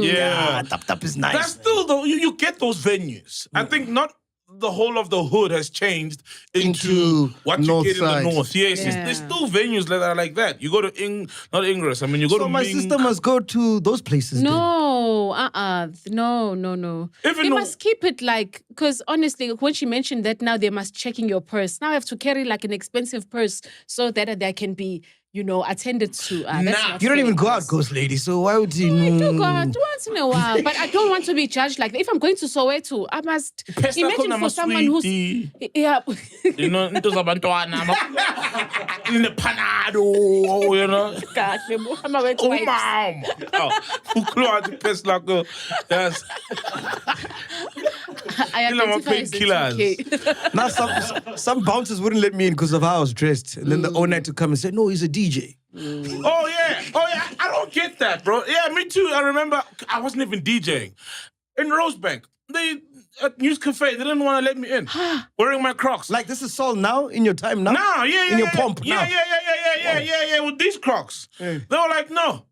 Yeah. Tap is nice. That's still though. You get those venues. I think not the whole of the hood has changed into Into what you north get in side. the north. Yes, Yeah. there's still venues that are like that. You go to not Ingress. I mean, you go So to my Ming. sister must go to those places. then. No, no. Even You though- must keep it like, because honestly, when she mentioned that now they must check in your purse. Now I have to carry like an expensive purse so that they can be, attended to. That's Nah, not You don't fair. even go out, ghost lady. So why would you? I do go out once in a while, but I don't want to be judged like that. If I'm going to Soweto, I must Pesta imagine khona for someone who's amaswiti. yeah. Into zabantwana. In the panado, Kahle, bo, ama-wet Oh, wipes. mom. Ukhuluma athi Pesta ko. Yes. I Ila identify as a painkillers. 2K. Now some bouncers wouldn't let me in because of how I was dressed, and then the owner had to come and say, "No, he's a DJ." Oh yeah. I don't get that, bro. Yeah, me too. I remember I wasn't even DJing in Rosebank. They at News Cafe. They didn't want to let me in wearing my Crocs. Like this is Saul now in your time now. Now, yeah, in your pomp yeah, now. yeah, with these Crocs. They were like, no.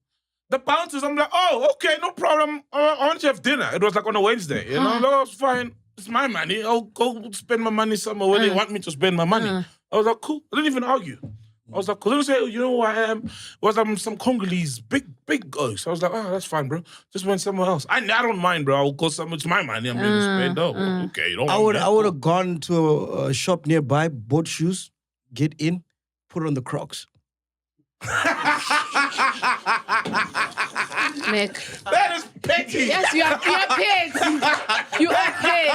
The bouncers, I'm like, oh, okay, no problem. I want to have dinner. It was like on a Wednesday, you know? That was fine. It's my money. I'll go spend my money somewhere where they want me to spend my money. I was like, cool. I didn't even argue. I was like, cool. They didn't say, oh, you know who I am? It was some Congolese, big guys. I was like, oh, that's fine, bro. Just went somewhere else. I don't mind, bro. I'll go somewhere. It's my money. I'm going to spend. Oh, okay. You don't I want would that? have gone to a shop nearby, bought shoes, get in, put on the Crocs. Mac. That is petty. Yes, you are paid. You are paid.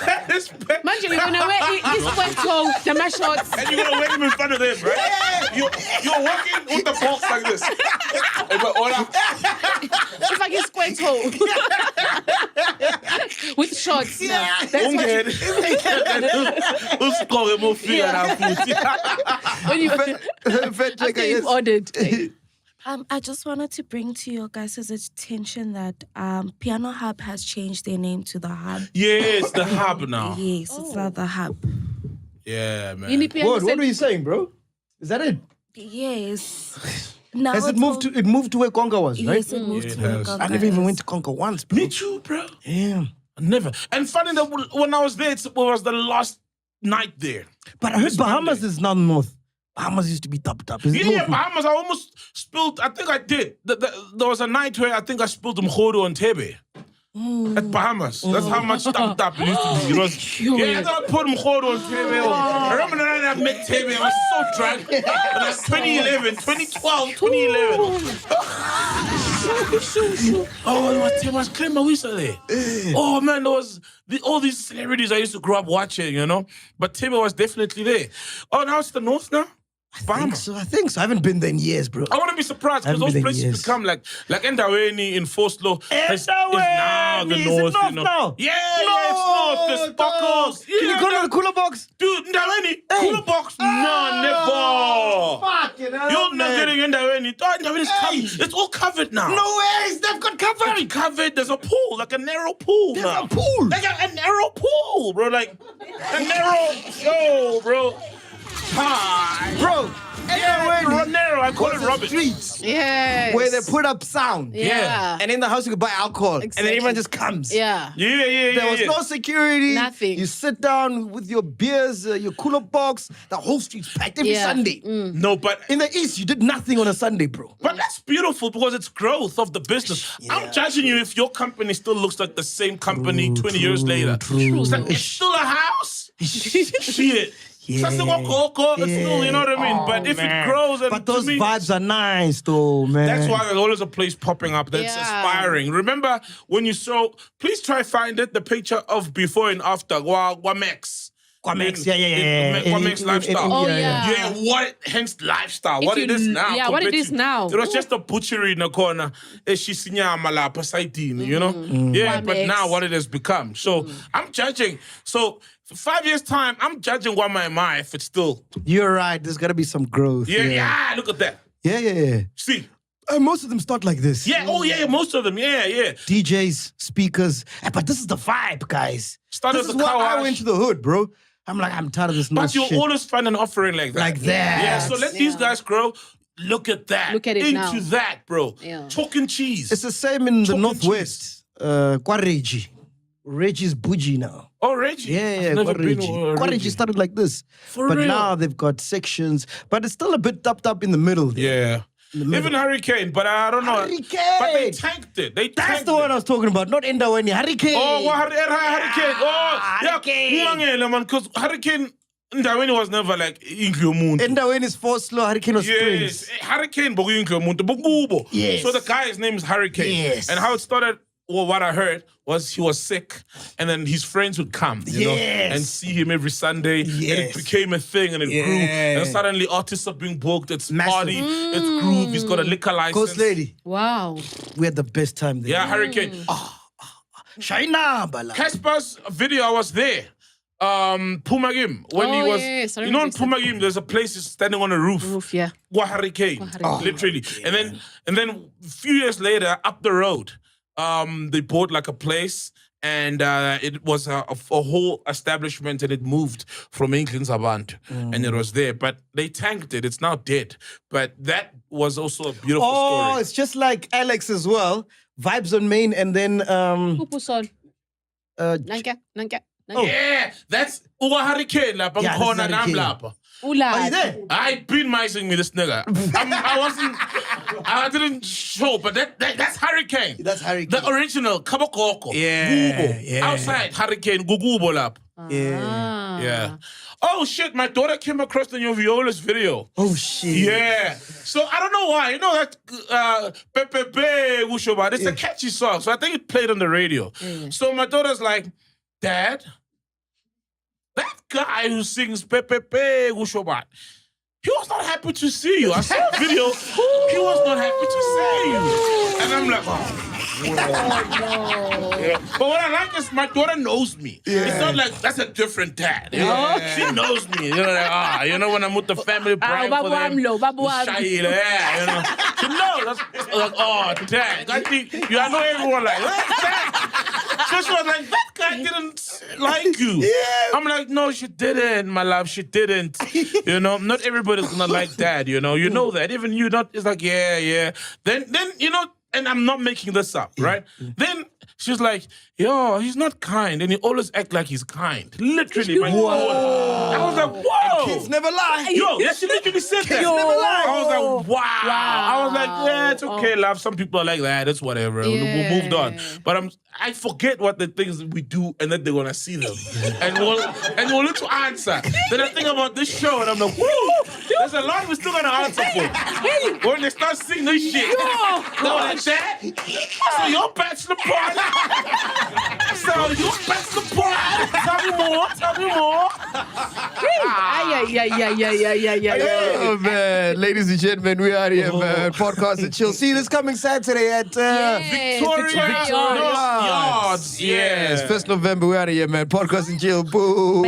That is petty. Manje, we're gonna wear this photo, the shorts. And you're gonna wear him in front of them, right? You're walking with the box like this. Hey, but hola. It's like a square toe. With shorts. Yeah. That's what Ungead. Usiqoke mofika la futhi. when you Fact checker, after you've yes. ordered. I just wanted to bring to your guys' attention that Piano Hub has changed their name to The Hub. Yeah, it's the hub now. Yes, it's now The Hub. Yeah, man. You need to What were you saying, bro? Is that it? Yes. Now Has it it's moved all- to? It moved to where Conga was, right? Yes, it moved it to where has. Conga I never even is. went to Conga once, bro. Me too, bro. Yeah. Never. And funny that when I was there, it was the last night there. But I heard This Bahamas Monday. is not north. Bahamas used to be top. Is it Yeah, north? Bahamas. I almost spilled. I think I did. There was a night where I think I spilled mkhodo on Tebe. At Bahamas. That's how much stuffed up it used to be. It was, yeah, I thought I put mkhodo on Tebe. I remember the night I met Tebe. I was so drunk. It was 2011, 2012, 2011. Oh, it was Tebe's Klima Wisale. Oh, man, there was all these celebrities I used to grow up watching, you know? But Tebe was definitely there. Oh, now it's the north now? I think Bahamas. so. I think so. I haven't been there in years, bro. I wouldn't be surprised because Haven't those been there places in years. become like Endaweni in Forstlow is now the Is it north. north You know. now? Yeah, it's north. The Sparkles. Can you go to the cooler box? Dude, Endaweni, cooler box. No, never. Fuck, You're not getting Endaweni. Endaweni's it's all covered now. No ways. They've got covered. It's covered. There's a pool, like a narrow pool There's now. a pool. They got a narrow pool, bro. Like a narrow. Yo, bro. Hi. Bro, Yeah, narrow. I call it rubbish. streets Yes. where they put up sound. Yeah. And in the house you could buy alcohol. And then Exactly. everyone just comes. Yeah. Yeah. There was no security. Nothing. You sit down with your beers, your cooler box. The whole street's packed every Yeah. Sunday. No, but In the East, you did nothing on a Sunday, bro. But that's beautiful because it's growth of the business. I'm judging you if your company still looks like the same company 20 years later. It's like, it's still a house. Shit. Yeah. It's still, you know what I mean? But if it grows and But to those me, vibes are nice, though, man. that's why there's always a place popping up that's Yeah. inspiring. Remember when you saw, please try find it, the picture of before and after, Wamex. Kwamex, yeah. Kwamex lifestyle. Oh, yeah. Yeah, what hence lifestyle, If what you- it is now. yeah, what it compared is to- now. It was just a butchery in the corner. Shisinyama lapha sayidini, you know? Yeah, but Kwamex. now what it has become. So I'm judging. So for 5 years' time, I'm judging Wamaima if it's still. You're right. There's got to be some growth. Yeah, look at that. Yeah. See? Most of them start like this. Yeah, oh yeah, most of them. Yeah. DJs, speakers. But this is the vibe, guys. Start This as is a why car I wash. went to the hood, bro. I'm like, I'm tired of this But nice you'll shit. always find an offering like that. Like that. Yeah, so let these guys grow. Look at that. Look at it Into now. that, bro. Yeah. Chalk and cheese. It's the same in the Chalk and Northwest. Kwareji. Reggie's bougie now. Oh, Reggie. Yeah, I've never been Reggie. to Reggie started like this. For but real? now they've got sections, but it's still a bit topped up in the middle. There. Yeah. Even Hurricane, but I don't know. Hurricane! But they tanked it. That's the one I was talking about, not Endaweni. Hurricane! Oh, what Hurricane? Oh, yeah. Because Hurricane, Ndaweni was never like Inkyomuntu. Endaweni is 4 slow, Hurricane was Yes, Springs. Hurricane Boguyomuntu, Bogubo. Yes. So the guy's name is Hurricane. Yes. And how it started, well, what I heard was he was sick, and then his friends would come, you know, and see him every Sunday. And it became a thing, and it grew. And suddenly artists are being booked. It's party, it's groove. He's got a liquor license. Ghost Lady. Wow. We had the best time there. Yeah, Hurricane. Shaina Bala. Casper's video, I was there. Pumagim, when he was, yes, I you know, in remember Pumagim, there's a place he's standing on a roof. Yeah. Hurricane, literally. And then a few years later, up the road, they bought like a place, and it was a whole establishment, and it moved from England's Avant, and it was there. But they tanked it. It's now dead. But that was also a beautiful story. It's just like Alex as well. Vibes on Main, and then Pupuson. Nanka. Yeah, that's Uwa Hurricane. Yeah, that's Hurricane. Ula. Are you there? I been mising me this nigga. I didn't show, but that's Hurricane. That's Hurricane. The original Kabakoko. Yeah. Outside Hurricane Gugubo lap. Yeah. Oh shit, my daughter came across the new Viola's video. Oh shit. Yeah. So I don't know why. You know that Pepe Wushoba, it's a catchy song. So I think it played on the radio. So my daughter's like, Dad, that guy who sings Pepe Wushoba, he was not happy to see you. I saw a video. He was not happy to see you. And I'm like, Yeah. But what I like is my daughter knows me. It's not like that's a different dad. You know? She knows me. You know, like, when I'm with the family praying for them. Shy, you know. She knows. That's like, dad. I know everyone like, dad. So she was like, that guy didn't like you. I'm like, no, she didn't, my love. She didn't. You know, not everybody's gonna like dad. You know that. Even you, not. It's like, yeah. Then you know. And I'm not making this up, right? Then she's like, yo, he's not kind. And he always act like he's kind. Literally, my God. I was like, whoa. Kids never lie. Yo, yeah, she literally said that. Kids never lie. I was like, wow. I was like, yeah, it's okay, love. Some people are like that. It's whatever. We moved on. But I forget what the things we do, and then they're gonna see them, and we'll look to answer. Then I think about this show, and I'm like, woo, there's a lot we're still gonna answer for. When they start singing this shit, they're like that. So your bachelor party. Tell me more. Oh man, ladies and gentlemen, we are here, man. Podcast and chill. See you this coming Saturday at Victoria Yards. Yes, 1st November. We are here, man. Podcast and chill. Boom.